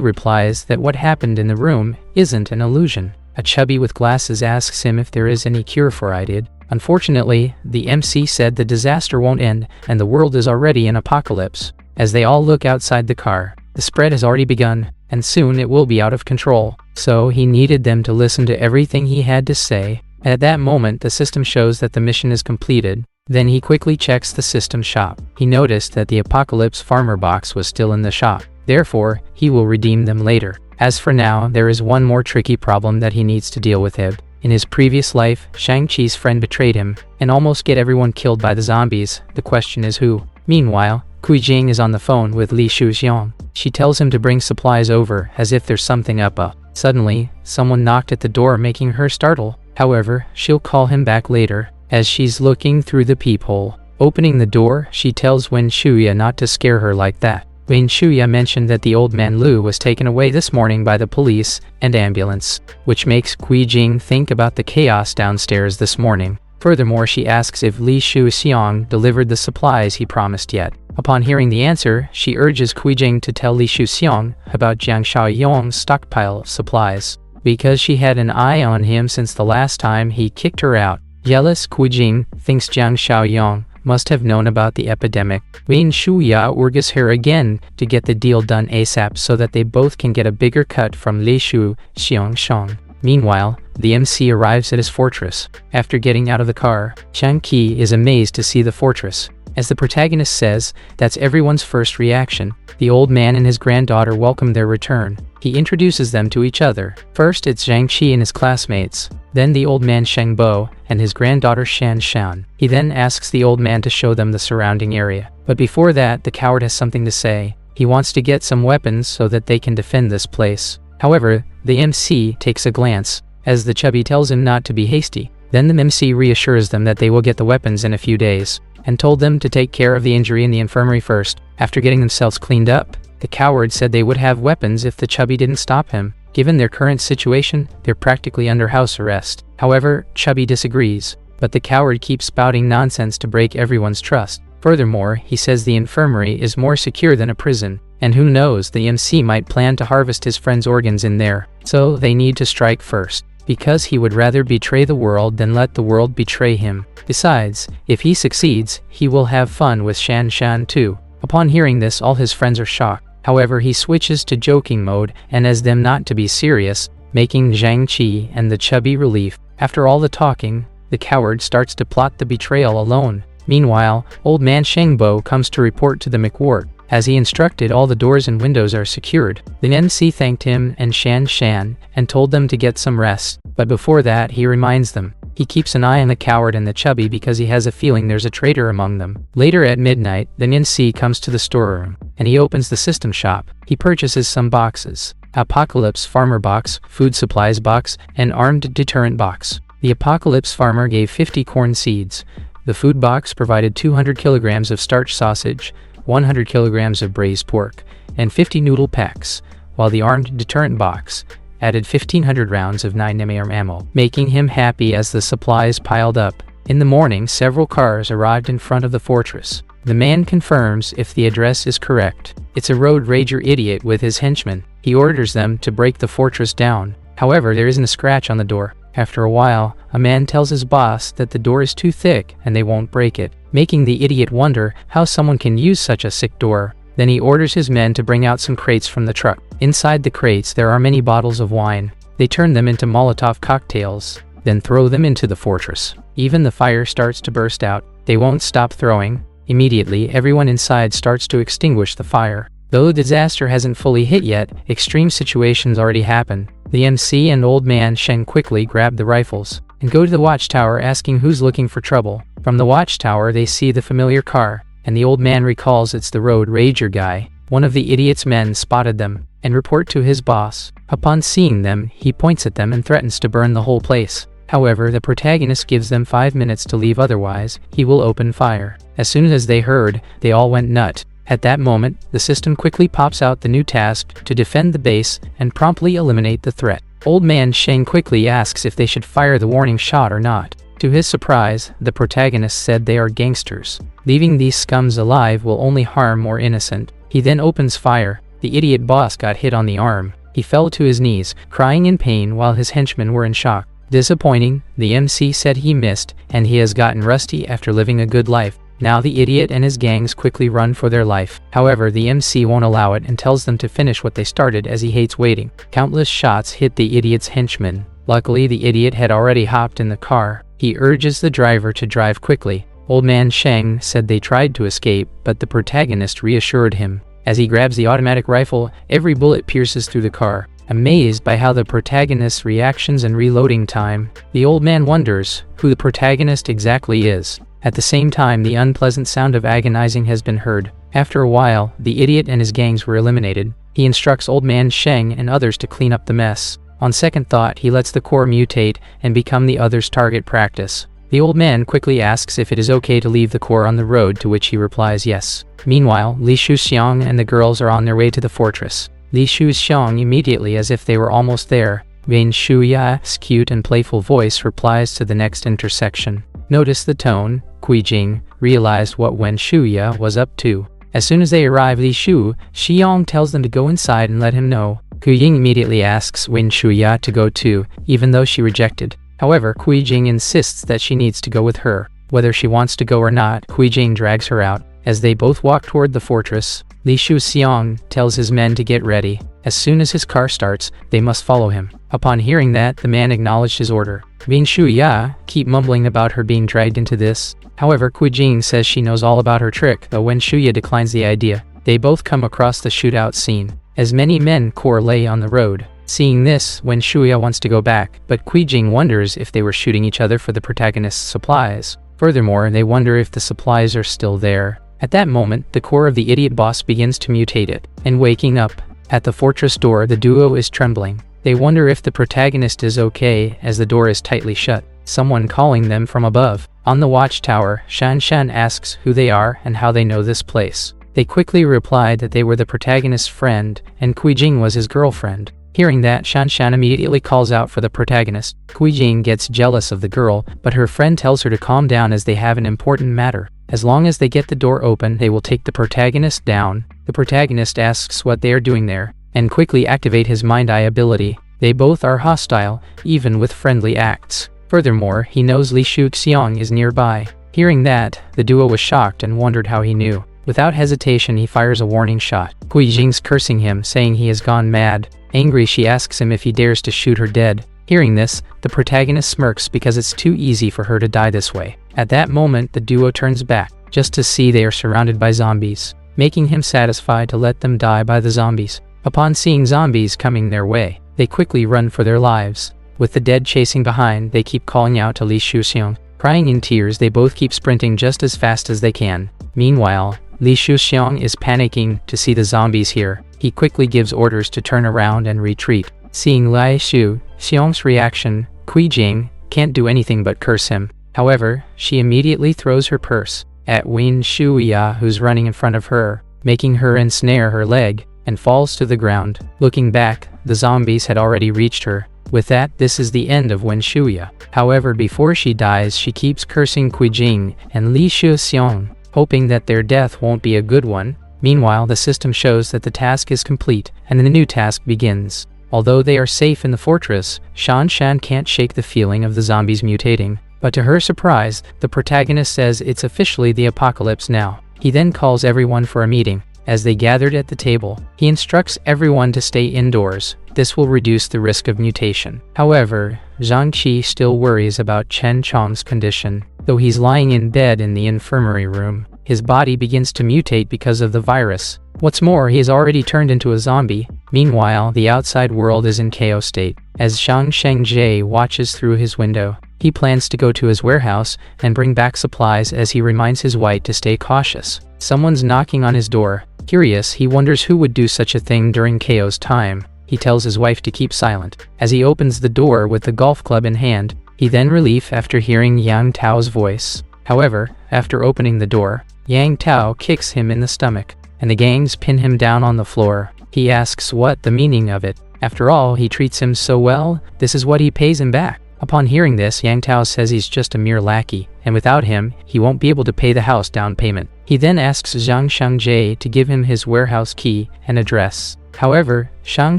replies that what happened in the room isn't an illusion. A chubby with glasses asks him if there is any cure for it. Unfortunately, the MC said the disaster won't end, and the world is already in apocalypse. As they all look outside the car, the spread has already begun, and soon it will be out of control. So he needed them to listen to everything he had to say. At that moment, the system shows that the mission is completed. Then he quickly checks the system shop. He noticed that the Apocalypse Farmer box was still in the shop. Therefore, he will redeem them later. As for now, there is one more tricky problem that he needs to deal with. In his previous life, Shang-Chi's friend betrayed him, and almost get everyone killed by the zombies. The question is who? Meanwhile, Kui Jing is on the phone with Li Shuxiang. She tells him to bring supplies over, as if there's something up. Suddenly, someone knocked at the door, making her startle. However, she'll call him back later. As she's looking through the peephole, opening the door, she tells Wen Shuya not to scare her like that. Wen Shuya mentioned that the old man Lu was taken away this morning by the police and ambulance, which makes Kui Jing think about the chaos downstairs this morning. Furthermore, she asks if Li Shuxiang delivered the supplies he promised yet. Upon hearing the answer, she urges Kui Jing to tell Li Shuxiang about Jiang Xiaoyong's stockpile of supplies, because she had an eye on him since the last time he kicked her out. Jealous, Kui Jing thinks Jiang Xiaoyong must have known about the epidemic. Wen Shuya urges her again to get the deal done ASAP so that they both can get a bigger cut from Li Shuxiang. Meanwhile, the MC arrives at his fortress. After getting out of the car, Shang Qi is amazed to see the fortress. As the protagonist says, that's everyone's first reaction. The old man and his granddaughter welcome their return. He introduces them to each other. First, it's Zhang Qi and his classmates. Then the old man Sheng Bo and his granddaughter Shan Shan. He then asks the old man to show them the surrounding area. But before that, the coward has something to say. He wants to get some weapons so that they can defend this place. However, the MC takes a glance, as the chubby tells him not to be hasty. Then the MC reassures them that they will get the weapons in a few days, and told them to take care of the injury in the infirmary first. After getting themselves cleaned up, the coward said they would have weapons if the chubby didn't stop him. Given their current situation, they're practically under house arrest. However, Chubby disagrees, but the coward keeps spouting nonsense to break everyone's trust. Furthermore, he says the infirmary is more secure than a prison, and who knows, the MC might plan to harvest his friend's organs in there. So they need to strike first, because he would rather betray the world than let the world betray him. Besides, if he succeeds, he will have fun with Shan Shan too. Upon hearing this, all his friends are shocked. However, he switches to joking mode and asks them not to be serious, making Zhang Qi and the chubby relief. After all the talking, the coward starts to plot the betrayal alone. Meanwhile, old man Shengbo comes to report to the McWart. As he instructed, all the doors and windows are secured. The MC thanked him and Shan Shan and told them to get some rest. But before that, he reminds them. He keeps an eye on the coward and the chubby because he has a feeling there's a traitor among them. Later at midnight, the MC comes to the storeroom, and he opens the system shop. He purchases some boxes: Apocalypse Farmer box, Food Supplies box, and Armed Deterrent box. The Apocalypse Farmer gave 50 corn seeds. The food box provided 200 kilograms of starch sausage, 100 kilograms of braised pork, and 50 noodle packs, while the Armed Deterrent box added 1,500 rounds of 9mm ammo, making him happy as the supplies piled up. In the morning, several cars arrived in front of the fortress. The man confirms if the address is correct. It's a road rager idiot with his henchmen. He orders them to break the fortress down. However, there isn't a scratch on the door. After a while, a man tells his boss that the door is too thick and they won't break it, making the idiot wonder how someone can use such a thick door. Then he orders his men to bring out some crates from the truck. Inside the crates, there are many bottles of wine. They turn them into Molotov cocktails, then throw them into the fortress. Even the fire starts to burst out. They won't stop throwing. Immediately, everyone inside starts to extinguish the fire. Though the disaster hasn't fully hit yet, extreme situations already happen. The MC and old man Shen quickly grab the rifles and go to the watchtower asking who's looking for trouble. From the watchtower, they see the familiar car, and the old man recalls it's the road rager guy. One of the idiot's men spotted them and report to his boss. Upon seeing them, he points at them and threatens to burn the whole place. However, the protagonist gives them 5 minutes to leave, otherwise he will open fire. As soon as they heard, they all went nut. At that moment, the system quickly pops out the new task to defend the base and promptly eliminate the threat. Old man Sheng quickly asks if they should fire the warning shot or not. To his surprise, the protagonist said they are gangsters. Leaving these scums alive will only harm more innocent. He then opens fire. The idiot boss got hit on the arm. He fell to his knees, crying in pain while his henchmen were in shock. Disappointing, the MC said he missed, and he has gotten rusty after living a good life. Now the idiot and his gangs quickly run for their life. However, the MC won't allow it and tells them to finish what they started as he hates waiting. Countless shots hit the idiot's henchmen. Luckily, the idiot had already hopped in the car. He urges the driver to drive quickly. Old man Sheng said they tried to escape, but the protagonist reassured him. As he grabs the automatic rifle, every bullet pierces through the car. Amazed by how the protagonist's reactions and reloading time, the old man wonders who the protagonist exactly is. At the same time, the unpleasant sound of agonizing has been heard. After a while, the idiot and his gangs were eliminated. He instructs old man Sheng and others to clean up the mess. On second thought, he lets the core mutate and become the others' target practice. The old man quickly asks if it is okay to leave the core on the road, to which he replies yes. Meanwhile, Li Shuxiang and the girls are on their way to the fortress. Li Shuxiang immediately, as if they were almost there. Wen Shuya's cute and playful voice replies to the next intersection. Notice the tone. Kui Jing realized what Wen Shuya was up to. As soon as they arrive, Li Xiang tells them to go inside and let him know. Kui Jing immediately asks Wen Shuya to go too, even though she rejected. However, Kui Jing insists that she needs to go with her. Whether she wants to go or not, Kui Jing drags her out. As they both walk toward the fortress, Li Shuxiang tells his men to get ready. As soon as his car starts, they must follow him. Upon hearing that, the man acknowledged his order. Wen Shuya keep mumbling about her being dragged into this. However, Kui Jing says she knows all about her trick, though Wen Shuya declines the idea. They both come across the shootout scene. As many men core lay on the road. Seeing this, Wen Shuya wants to go back, but Kui Jing wonders if they were shooting each other for the protagonist's supplies. Furthermore, they wonder if the supplies are still there. At that moment, the core of the idiot boss begins to mutate it, and waking up. At the fortress door, the duo is trembling. They wonder if the protagonist is okay, as the door is tightly shut. Someone calling them from above. On the watchtower, Shan Shan asks who they are and how they know this place. They quickly replied that they were the protagonist's friend, and Kui Jing was his girlfriend. Hearing that, Shan Shan immediately calls out for the protagonist. Kui Jing gets jealous of the girl, but her friend tells her to calm down as they have an important matter. As long as they get the door open, they will take the protagonist down. The protagonist asks what they are doing there, and quickly activate his mind-eye ability. They both are hostile, even with friendly acts. Furthermore, he knows Li Shuxiang is nearby. Hearing that, the duo was shocked and wondered how he knew. Without hesitation, he fires a warning shot. Kui Jing's cursing him, saying he has gone mad. Angry, she asks him if he dares to shoot her dead. Hearing this, the protagonist smirks because it's too easy for her to die this way. At that moment, the duo turns back, just to see they are surrounded by zombies, making him satisfied to let them die by the zombies. Upon seeing zombies coming their way, they quickly run for their lives. With the dead chasing behind, they keep calling out to Li Shuxiang. Crying in tears, they both keep sprinting just as fast as they can. Meanwhile, Li Shuxiang is panicking to see the zombies here. He quickly gives orders to turn around and retreat. Seeing Li Shuxiang's reaction, Kui Jing can't do anything but curse him. However, she immediately throws her purse at Wen Shuya, who's running in front of her, making her ensnare her leg, and falls to the ground. Looking back, the zombies had already reached her. With that, this is the end of Wen Shuya. However, before she dies, she keeps cursing Kui Jing and Li Shuxiang, hoping that their death won't be a good one. Meanwhile, the system shows that the task is complete, and the new task begins. Although they are safe in the fortress, Shan Shan can't shake the feeling of the zombies mutating. But to her surprise, the protagonist says it's officially the apocalypse now. He then calls everyone for a meeting. As they gathered at the table, he instructs everyone to stay indoors. This will reduce the risk of mutation. However, Zhang Qi still worries about Chen Chong's condition. Though he's lying in bed in the infirmary room, his body begins to mutate because of the virus. What's more, he has already turned into a zombie. Meanwhile, the outside world is in chaos state. As Shang Shengji watches through his window, he plans to go to his warehouse and bring back supplies as he reminds his wife to stay cautious. Someone's knocking on his door. Curious, he wonders who would do such a thing during chaos time. He tells his wife to keep silent. As he opens the door with the golf club in hand, he then relief after hearing Yang Tao's voice. However, after opening the door, Yang Tao kicks him in the stomach, and the gangs pin him down on the floor. He asks what the meaning of it. After all, he treats him so well, this is what he pays him back. Upon hearing this, Yang Tao says he's just a mere lackey, and without him, he won't be able to pay the house down payment. He then asks Zhang Shangjie to give him his warehouse key and address. However, Zhang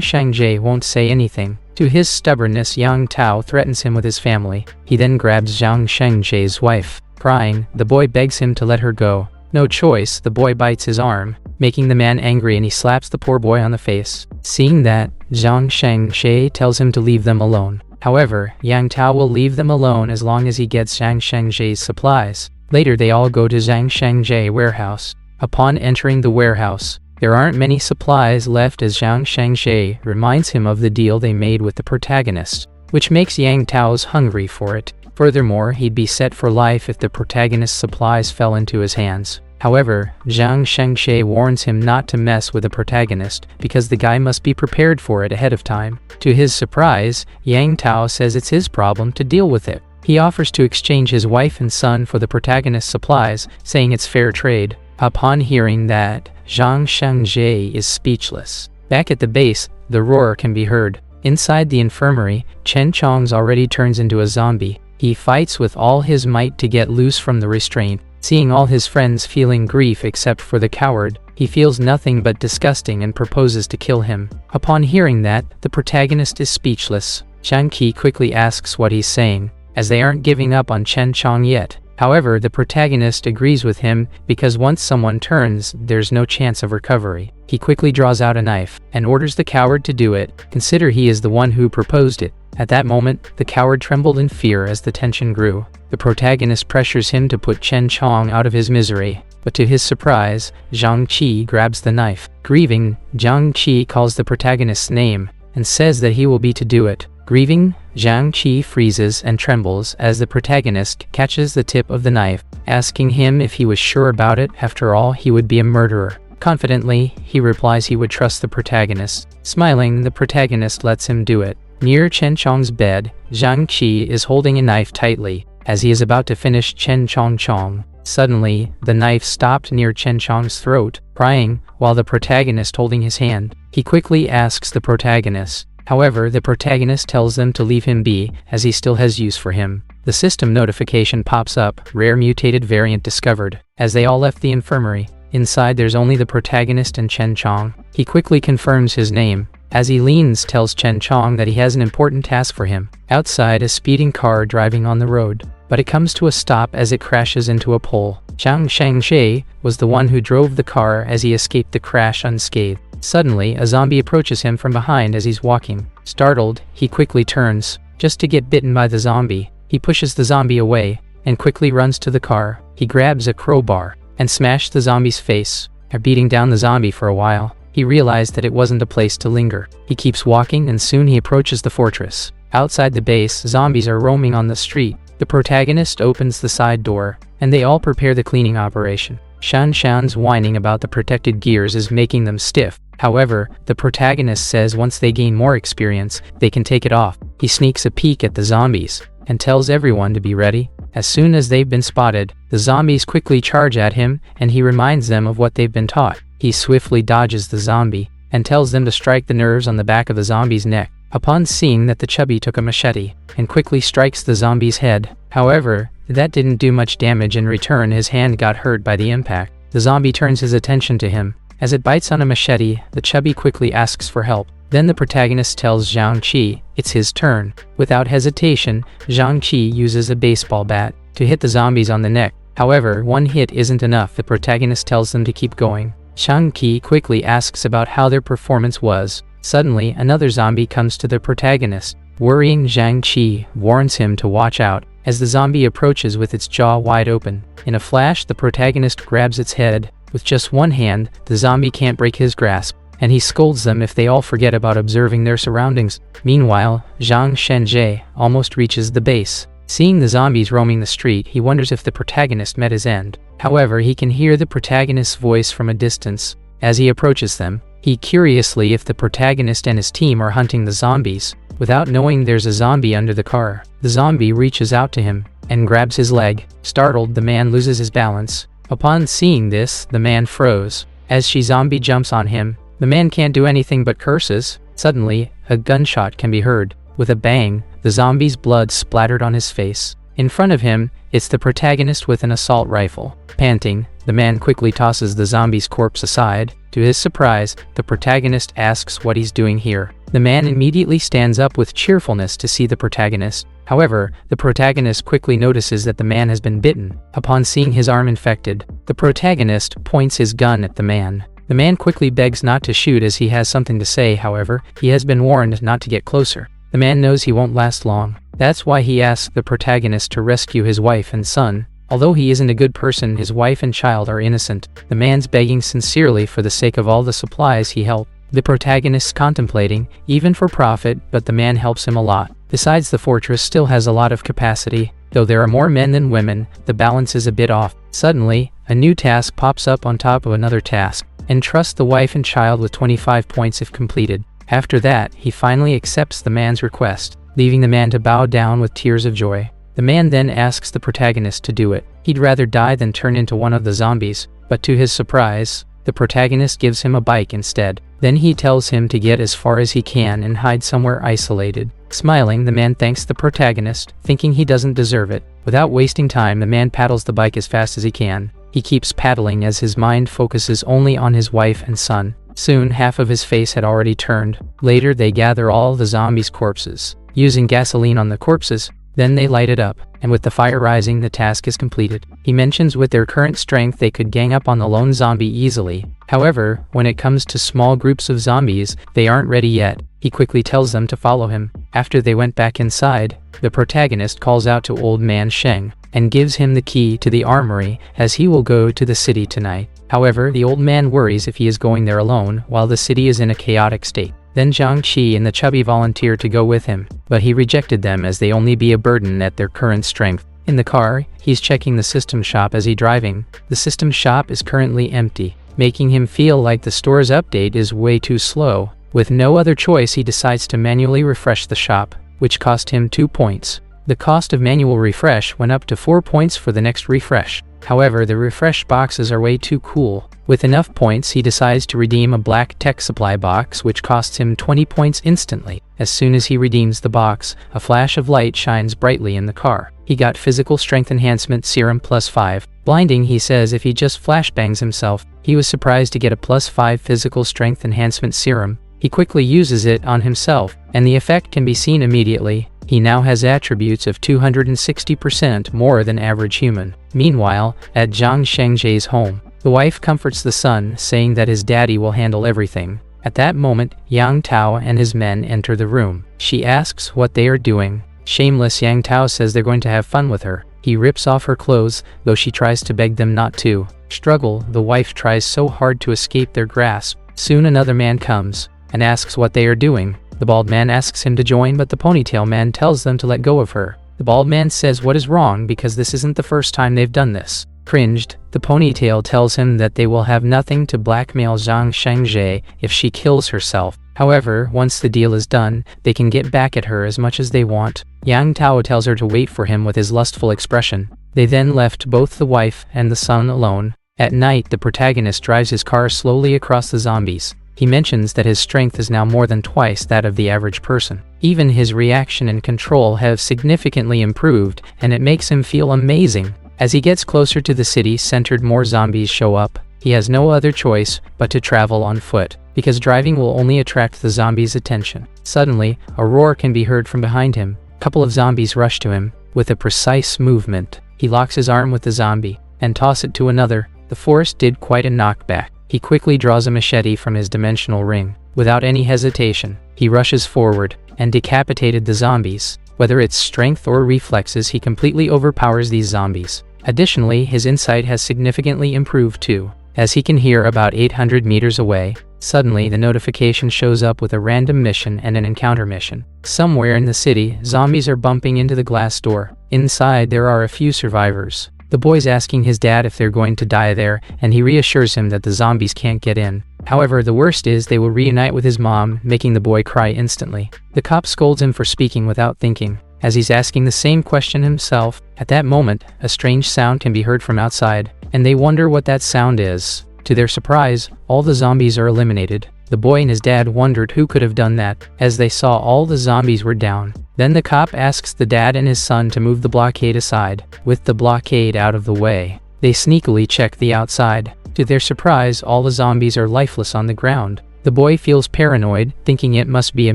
Shangjie won't say anything. To his stubbornness, Yang Tao threatens him with his family. He then grabs Zhang Shangjie's wife. Crying, the boy begs him to let her go. No choice, the boy bites his arm, making the man angry, and he slaps the poor boy on the face. Seeing that, Zhang Shangjie tells him to leave them alone. However, Yang Tao will leave them alone as long as he gets Zhang Shangjie's supplies. Later they all go to Zhang Shangjie's warehouse. Upon entering the warehouse, there aren't many supplies left as Zhang Shangjie reminds him of the deal they made with the protagonist, which makes Yang Tao's hungry for it. Furthermore, he'd be set for life if the protagonist's supplies fell into his hands. However, Zhang Shangjie warns him not to mess with the protagonist because the guy must be prepared for it ahead of time. To his surprise, Yang Tao says it's his problem to deal with it. He offers to exchange his wife and son for the protagonist's supplies, saying it's fair trade. Upon hearing that, Zhang Shangjie is speechless. Back at the base, the roar can be heard. Inside the infirmary, Chen Chong's already turns into a zombie. He fights with all his might to get loose from the restraint. Seeing all his friends feeling grief except for the coward, he feels nothing but disgusting and proposes to kill him. Upon hearing that, the protagonist is speechless. Zhang Qi quickly asks what he's saying, as they aren't giving up on Chen Chong yet. However, the protagonist agrees with him because once someone turns, there's no chance of recovery. He quickly draws out a knife and orders the coward to do it. Consider he is the one who proposed it. At that moment, the coward trembled in fear as the tension grew. The protagonist pressures him to put Chen Chong out of his misery, but to his surprise, Zhang Qi grabs the knife. Grieving, Zhang Qi calls the protagonist's name and says that he will be to do it. Grieving, Zhang Qi freezes and trembles as the protagonist catches the tip of the knife, asking him if he was sure about it. After all, he would be a murderer. Confidently, he replies he would trust the protagonist. Smiling, the protagonist lets him do it. Near Chen Chong's bed, Zhang Qi is holding a knife tightly, as he is about to finish Chen Chong. Suddenly, the knife stopped near Chen Chong's throat, crying, while the protagonist holding his hand. He quickly asks the protagonist. However, the protagonist tells them to leave him be, as he still has use for him. The system notification pops up, rare mutated variant discovered, as they all left the infirmary. Inside there's only the protagonist and Chen Chong. He quickly confirms his name. As he leans, tells Chen Chong that he has an important task for him. Outside, a speeding car driving on the road, but it comes to a stop as it crashes into a pole. Zhang Shangjie was the one who drove the car as he escaped the crash unscathed. Suddenly, a zombie approaches him from behind as he's walking. Startled, he quickly turns, just to get bitten by the zombie. He pushes the zombie away, and quickly runs to the car. He grabs a crowbar, and smashes the zombie's face. After beating down the zombie for a while, he realized that it wasn't a place to linger. He keeps walking and soon he approaches the fortress. Outside the base, zombies are roaming on the street. The protagonist opens the side door, and they all prepare the cleaning operation. Shan's whining about the protected gears is making them stiff. However, the protagonist says once they gain more experience, they can take it off. He sneaks a peek at the zombies, and tells everyone to be ready. As soon as they've been spotted, the zombies quickly charge at him, and he reminds them of what they've been taught. He swiftly dodges the zombie, and tells them to strike the nerves on the back of the zombie's neck. Upon seeing that the chubby took a machete, and quickly strikes the zombie's head. However, that didn't do much damage. In return, his hand got hurt by the impact. The zombie turns his attention to him. As it bites on a machete, the chubby quickly asks for help. Then the protagonist tells Zhang Qi it's his turn. Without hesitation, Zhang Qi uses a baseball bat to hit the zombies on the neck. However, one hit isn't enough. The protagonist tells them to keep going. Zhang Qi quickly asks about how their performance was. Suddenly, another zombie comes to the protagonist. Worrying, Zhang Qi warns him to watch out as the zombie approaches with its jaw wide open. In a flash, the protagonist grabs its head. With just one hand, the zombie can't break his grasp, and he scolds them if they all forget about observing their surroundings. Meanwhile, Zhang Shangjie almost reaches the base. Seeing the zombies roaming the street, he wonders if the protagonist met his end. However, he can hear the protagonist's voice from a distance. As he approaches them, he curiously if the protagonist and his team are hunting the zombies. Without knowing there's a zombie under the car, the zombie reaches out to him and grabs his leg. Startled, the man loses his balance. Upon seeing this, the man froze. As she zombie jumps on him, the man can't do anything but curses. Suddenly, a gunshot can be heard. With a bang, the zombie's blood splattered on his face. In front of him, it's the protagonist with an assault rifle. Panting, the man quickly tosses the zombie's corpse aside. To his surprise, the protagonist asks what he's doing here. The man immediately stands up with cheerfulness to see the protagonist. However, the protagonist quickly notices that the man has been bitten. Upon seeing his arm infected, the protagonist points his gun at the man. The man quickly begs not to shoot as he has something to say. However, he has been warned not to get closer. The man knows he won't last long. That's why he asks the protagonist to rescue his wife and son. Although he isn't a good person, his wife and child are innocent. The man's begging sincerely for the sake of all the supplies he helped. The protagonist's contemplating, even for profit, but the man helps him a lot. Besides, the fortress still has a lot of capacity. Though there are more men than women, the balance is a bit off. Suddenly, a new task pops up on top of another task. Entrust the wife and child with 25 points if completed. After that, he finally accepts the man's request, leaving the man to bow down with tears of joy. The man then asks the protagonist to do it. He'd rather die than turn into one of the zombies, but to his surprise, the protagonist gives him a bike instead. Then he tells him to get as far as he can and hide somewhere isolated. Smiling, the man thanks the protagonist, thinking he doesn't deserve it. Without wasting time, the man paddles the bike as fast as he can. He keeps paddling as his mind focuses only on his wife and son. Soon, half of his face had already turned. Later, they gather all the zombies' corpses, using gasoline on the corpses. Then they light it up, and with the fire rising, the task is completed. He mentions with their current strength they could gang up on the lone zombie easily. However, when it comes to small groups of zombies, they aren't ready yet. He quickly tells them to follow him. After they went back inside, the protagonist calls out to Old Man Sheng and gives him the key to the armory, as he will go to the city tonight. However, the old man worries if he is going there alone, while the city is in a chaotic state. Then Zhang Qi and the chubby volunteer to go with him, but he rejected them as they only be a burden at their current strength. In the car, he's checking the system shop as he's driving. The system shop is currently empty, making him feel like the store's update is way too slow. With no other choice, he decides to manually refresh the shop, which cost him 2 points. The cost of manual refresh went up to 4 points for the next refresh. However, the refresh boxes are way too cool. With enough points, he decides to redeem a black tech supply box, which costs him 20 points instantly. As soon as he redeems the box, a flash of light shines brightly in the car. He got physical strength enhancement serum +5. Blinding, he says if he just flashbangs himself. He was surprised to get a +5 physical strength enhancement serum. He quickly uses it on himself, and the effect can be seen immediately. He now has attributes of 260% more than average human. Meanwhile, at Zhang Shengzhe's home, the wife comforts the son, saying that his daddy will handle everything. At that moment, Yang Tao and his men enter the room. She asks what they are doing. Shameless Yang Tao says they're going to have fun with her. He rips off her clothes, though she tries to beg them not to. Struggle, the wife tries so hard to escape their grasp. Soon another man comes and asks what they are doing. The bald man asks him to join, but the ponytail man tells them to let go of her. The bald man says what is wrong because this isn't the first time they've done this. Cringed, the ponytail tells him that they will have nothing to blackmail Zhang Shengzhe if she kills herself. However, once the deal is done, they can get back at her as much as they want. Yang Tao tells her to wait for him with his lustful expression. They then left both the wife and the son alone. At night, the protagonist drives his car slowly across the zombies. He mentions that his strength is now more than twice that of the average person. Even his reaction and control have significantly improved, and it makes him feel amazing. As he gets closer to the city centered, more zombies show up. He has no other choice but to travel on foot, because driving will only attract the zombies' attention. Suddenly, a roar can be heard from behind him. A couple of zombies rush to him. With a precise movement, he locks his arm with the zombie and tosses it to another. The force did quite a knockback. He quickly draws a machete from his dimensional ring. Without any hesitation, he rushes forward and decapitated the zombies. Whether it's strength or reflexes, he completely overpowers these zombies. Additionally, his insight has significantly improved too, as he can hear about 800 meters away. Suddenly, the notification shows up with a random mission and an encounter mission. Somewhere in the city, zombies are bumping into the glass door. Inside, there are a few survivors. The boy's asking his dad if they're going to die there, and he reassures him that the zombies can't get in. However, the worst is they will reunite with his mom, making the boy cry instantly. The cop scolds him for speaking without thinking, as he's asking the same question himself. At that moment, a strange sound can be heard from outside, and they wonder what that sound is. To their surprise, all the zombies are eliminated. The boy and his dad wondered who could have done that, as they saw all the zombies were down. Then the cop asks the dad and his son to move the blockade aside. With the blockade out of the way, they sneakily check the outside. To their surprise, all the zombies are lifeless on the ground. The boy feels paranoid, thinking it must be a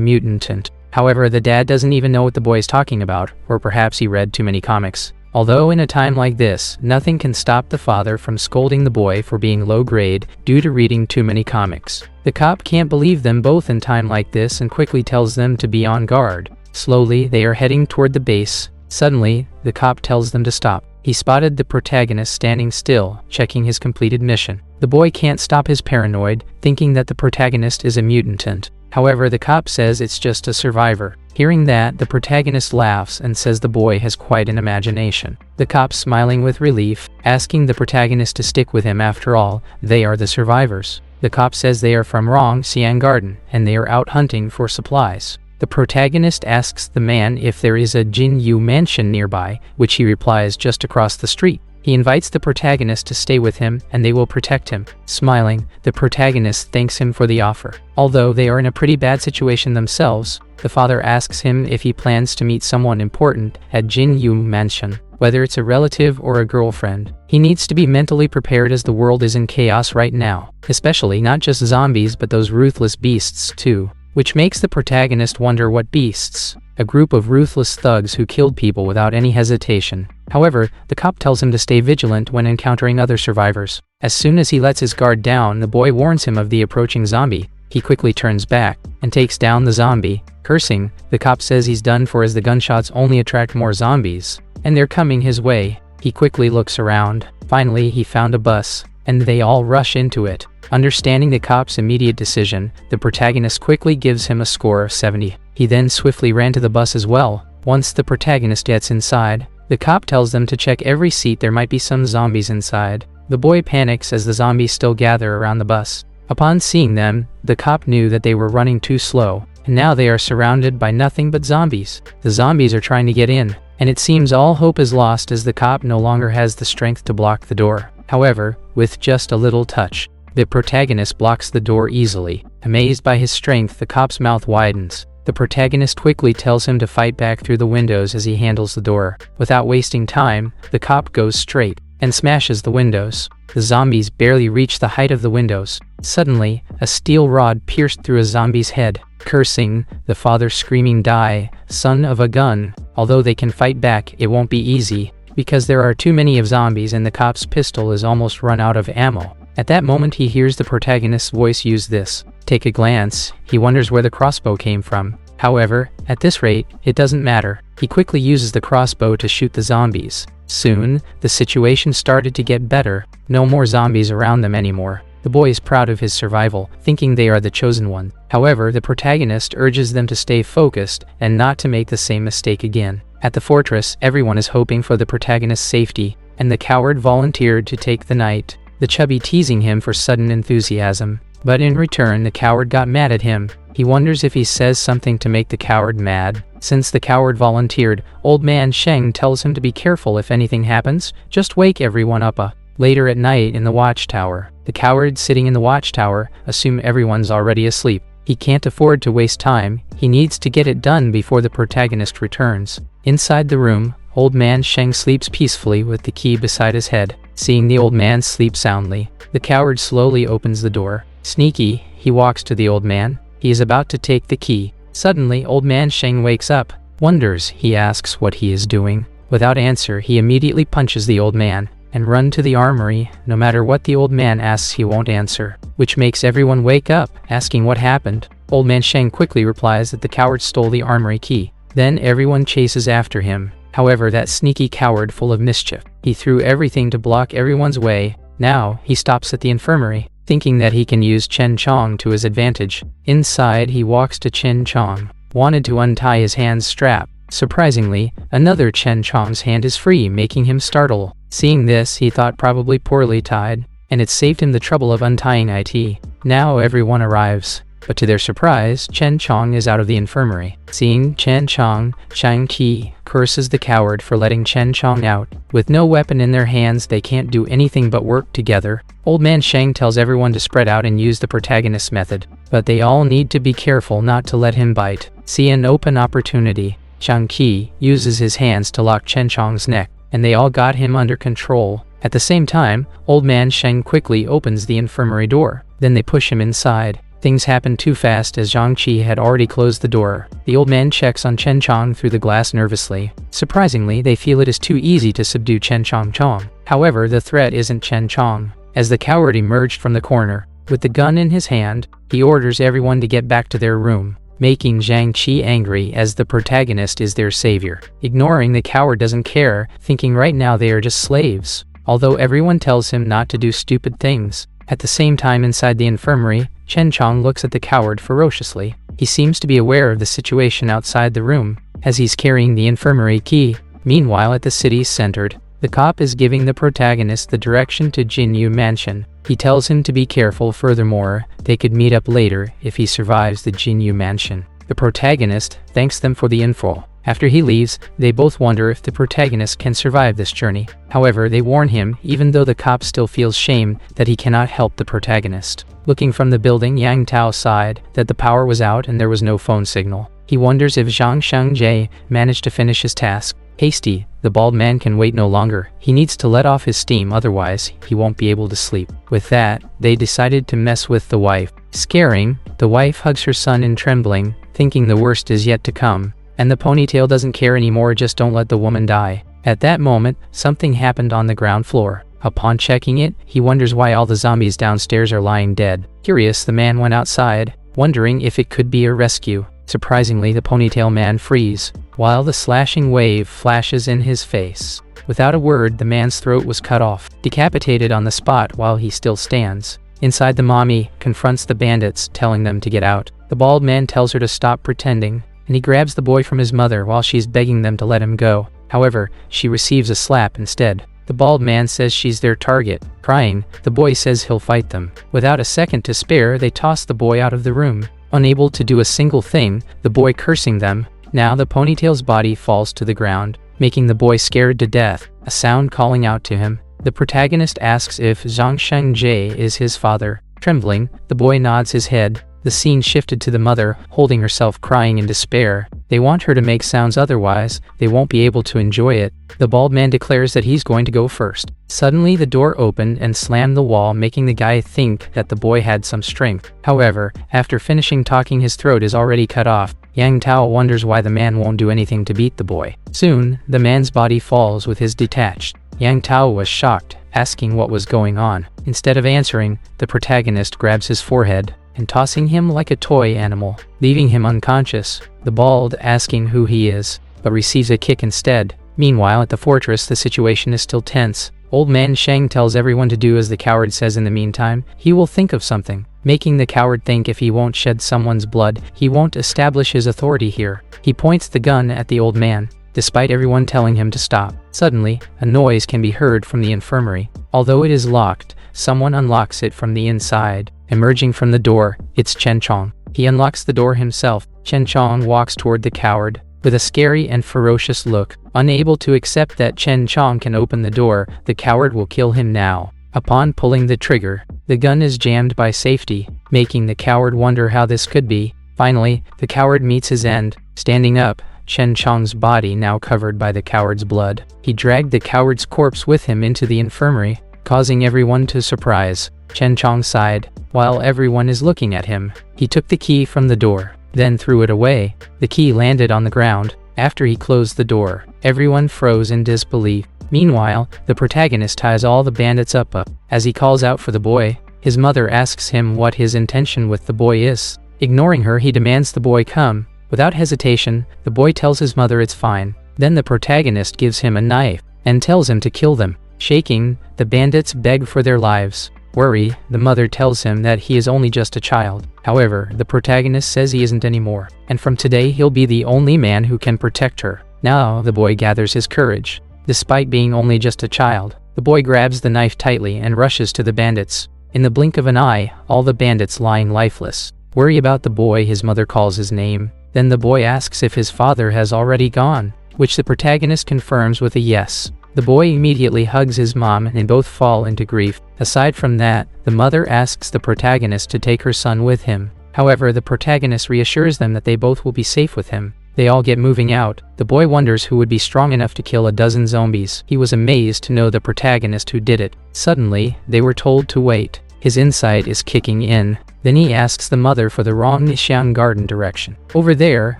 mutant. However, the dad doesn't even know what the boy is talking about, or perhaps he read too many comics. Although in a time like this, nothing can stop the father from scolding the boy for being low grade due to reading too many comics. The cop can't believe them both in time like this and quickly tells them to be on guard. Slowly, they are heading toward the base. Suddenly, the cop tells them to stop. He spotted the protagonist standing still, checking his completed mission. The boy can't stop his paranoid, thinking that the protagonist is a mutant. However, the cop says it's just a survivor. Hearing that, the protagonist laughs and says the boy has quite an imagination. The cop, smiling with relief, asking the protagonist to stick with him. After all, they are the survivors. The cop says they are from Rongxiang Garden, and they are out hunting for supplies. The protagonist asks the man if there is a Jinyu mansion nearby, which he replies just across the street. He invites the protagonist to stay with him, and they will protect him. Smiling, the protagonist thanks him for the offer. Although they are in a pretty bad situation themselves, the father asks him if he plans to meet someone important at Jinyu Mansion, whether it's a relative or a girlfriend. He needs to be mentally prepared as the world is in chaos right now, especially not just zombies but those ruthless beasts too. Which makes the protagonist wonder what beasts. A group of ruthless thugs who killed people without any hesitation. However, the cop tells him to stay vigilant when encountering other survivors. As soon as he lets his guard down, the boy warns him of the approaching zombie. He quickly turns back and takes down the zombie. Cursing, the cop says he's done for as the gunshots only attract more zombies, and they're coming his way. He quickly looks around. Finally, he found a bus, and they all rush into it. Understanding the cop's immediate decision, the protagonist quickly gives him a score of 70. He then swiftly ran to the bus as well. Once the protagonist gets inside, the cop tells them to check every seat. There might be some zombies inside. The boy panics as the zombies still gather around the bus. Upon seeing them, the cop knew that they were running too slow, and now they are surrounded by nothing but zombies. The zombies are trying to get in, and it seems all hope is lost as the cop no longer has the strength to block the door. However, with just a little touch, the protagonist blocks the door easily. Amazed by his strength, the cop's mouth widens. The protagonist quickly tells him to fight back through the windows as he handles the door. Without wasting time, the cop goes straight and smashes the windows. The zombies barely reach the height of the windows. Suddenly, a steel rod pierced through a zombie's head. Cursing, the father screaming, "Die, son of a gun." Although they can fight back, it won't be easy, because there are too many of zombies and the cop's pistol is almost run out of ammo. At that moment, he hears the protagonist's voice use this. Take a glance, he wonders where the crossbow came from. However, at this rate, it doesn't matter. He quickly uses the crossbow to shoot the zombies. Soon, the situation started to get better. No more zombies around them anymore. The boy is proud of his survival, thinking they are the chosen one. However, the protagonist urges them to stay focused and not to make the same mistake again. At the fortress, everyone is hoping for the protagonist's safety, and the coward volunteered to take the night. The chubby teasing him for sudden enthusiasm. But in return, the coward got mad at him. He wonders if he says something to make the coward mad. Since the coward volunteered, Old Man Sheng tells him to be careful if anything happens, just wake everyone up. Later at night in the watchtower, the coward sitting in the watchtower assume everyone's already asleep. He can't afford to waste time. He needs to get it done before the protagonist returns. Inside the room, Old Man Sheng sleeps peacefully with the key beside his head. Seeing the old man sleep soundly, the coward slowly opens the door. Sneaky, he walks to the old man. He is about to take the key. Suddenly, Old Man Sheng wakes up. Wonders, he asks what he is doing. Without answer, he immediately punches the old man and run to the armory. No matter what the old man asks, he won't answer, which makes everyone wake up, asking what happened. Old Man Sheng quickly replies that the coward stole the armory key. Then everyone chases after him. However, that sneaky coward, full of mischief, he threw everything to block everyone's way. Now, he stops at the infirmary, thinking that he can use Chen Chong to his advantage. Inside, he walks to Chen Chong, wanted to untie his hand's strap. Surprisingly, another Chen Chong's hand is free, making him startle. Seeing this, he thought probably poorly tied, and it saved him the trouble of untying it. Now everyone arrives. but to their surprise, Chen Chong is out of the infirmary. Seeing Chen Chong, Chang Qi curses the coward for letting Chen Chong out. With no weapon in their hands, they can't do anything but work together. Old Man Sheng tells everyone to spread out and use the protagonist's method, but they all need to be careful not to let him bite. See an open opportunity. Chang Qi uses his hands to lock Chen Chong's neck, and they all got him under control. At the same time, Old Man Sheng quickly opens the infirmary door. Then they push him inside. Things happen too fast as Zhang Qi had already closed the door. The old man checks on Chen Chong through the glass nervously. Surprisingly, they feel it is too easy to subdue Chen Chong. However, the threat isn't Chen Chong. As the coward emerged from the corner, with the gun in his hand, he orders everyone to get back to their room, making Zhang Qi angry as the protagonist is their savior. Ignoring the coward doesn't care, thinking right now they are just slaves, although everyone tells him not to do stupid things. At the same time inside the infirmary, Chen Chong looks at the coward ferociously. He seems to be aware of the situation outside the room, as he's carrying the infirmary key. Meanwhile at the city's center, the cop is giving the protagonist the direction to Jinyu Mansion. He tells him to be careful. Furthermore, they could meet up later if he survives the Jinyu Mansion. The protagonist thanks them for the info. After he leaves, they both wonder if the protagonist can survive this journey. However, they warn him, even though the cop still feels shame, that he cannot help the protagonist. Looking from the building, Yang Tao sighed that the power was out and there was no phone signal. He wonders if Zhang Shengjie managed to finish his task. Hasty, the bald man can wait no longer. He needs to let off his steam, otherwise he won't be able to sleep. With that, they decided to mess with the wife. Scaring, the wife hugs her son in trembling, thinking the worst is yet to come. And the ponytail doesn't care anymore, just don't let the woman die. At that moment, something happened on the ground floor. Upon checking it, he wonders why all the zombies downstairs are lying dead. Curious, the man went outside, wondering if it could be a rescue. Surprisingly, the ponytail man frees, while the slashing wave flashes in his face. Without a word, the man's throat was cut off, decapitated on the spot while he still stands. Inside, the mommy confronts the bandits, telling them to get out. The bald man tells her to stop pretending, and he grabs the boy from his mother while she's begging them to let him go. However, she receives a slap instead. The bald man says she's their target. Crying, the boy says he'll fight them. Without a second to spare, they toss the boy out of the room. Unable to do a single thing, the boy cursing them. Now the ponytail's body falls to the ground, making the boy scared to death, a sound calling out to him. The protagonist asks if Zhang Shengjie is his father. Trembling, the boy nods his head. The scene shifted to the mother, holding herself, crying in despair. They want her to make sounds, otherwise they won't be able to enjoy it. The bald man declares that he's going to go first. Suddenly the door opened and slammed the wall, making the guy think that the boy had some strength. However, after finishing talking, his throat is already cut off. Yang Tao wonders why the man won't do anything to beat the boy. Soon, the man's body falls with his detached. Yang Tao was shocked, asking what was going on. Instead of answering, the protagonist grabs his forehead and tossing him like a toy animal, leaving him unconscious. The bald asking who he is, but receives a kick instead. Meanwhile, at the fortress, the situation is still tense. Old Man Sheng tells everyone to do as the coward says. In the meantime, he will think of something, making the coward think if he won't shed someone's blood, he won't establish his authority here. He points the gun at the old man, despite everyone telling him to stop. Suddenly, a noise can be heard from the infirmary. Although it is locked, someone unlocks it from the inside. Emerging from the door, it's Chen Chong. He unlocks the door himself. Chen Chong walks toward the coward with a scary and ferocious look. Unable to accept that Chen Chong can open the door, the coward will kill him now. Upon pulling the trigger, the gun is jammed by safety, making the coward wonder how this could be. Finally, the coward meets his end. Standing up, Chen Chong's body now covered by the coward's blood. He dragged the coward's corpse with him into the infirmary, causing everyone to surprise. Chen Chong sighed, while everyone is looking at him. He took the key from the door, then threw it away. The key landed on the ground. After he closed the door, everyone froze in disbelief. Meanwhile, the protagonist ties all the bandits up. As he calls out for the boy, his mother asks him what his intention with the boy is. Ignoring her, he demands the boy come. Without hesitation, the boy tells his mother it's fine. Then the protagonist gives him a knife and tells him to kill them. Shaking, the bandits beg for their lives. Worry, the mother tells him that he is only just a child. However, the protagonist says he isn't anymore, and from today he'll be the only man who can protect her. Now the boy gathers his courage. Despite being only just a child, the boy grabs the knife tightly and rushes to the bandits. In the blink of an eye, all the bandits lying lifeless. worry about the boy. His mother calls his name. Then the boy asks if his father has already gone, which the protagonist confirms with a yes. The boy immediately hugs his mom and they both fall into grief. Aside from that, the mother asks the protagonist to take her son with him. However, the protagonist reassures them that they both will be safe with him. They all get moving out. The boy wonders who would be strong enough to kill a dozen zombies. He was amazed to know the protagonist who did it. Suddenly, they were told to wait. His insight is kicking in. Then he asks the mother for the wrong Nishan garden direction. Over there,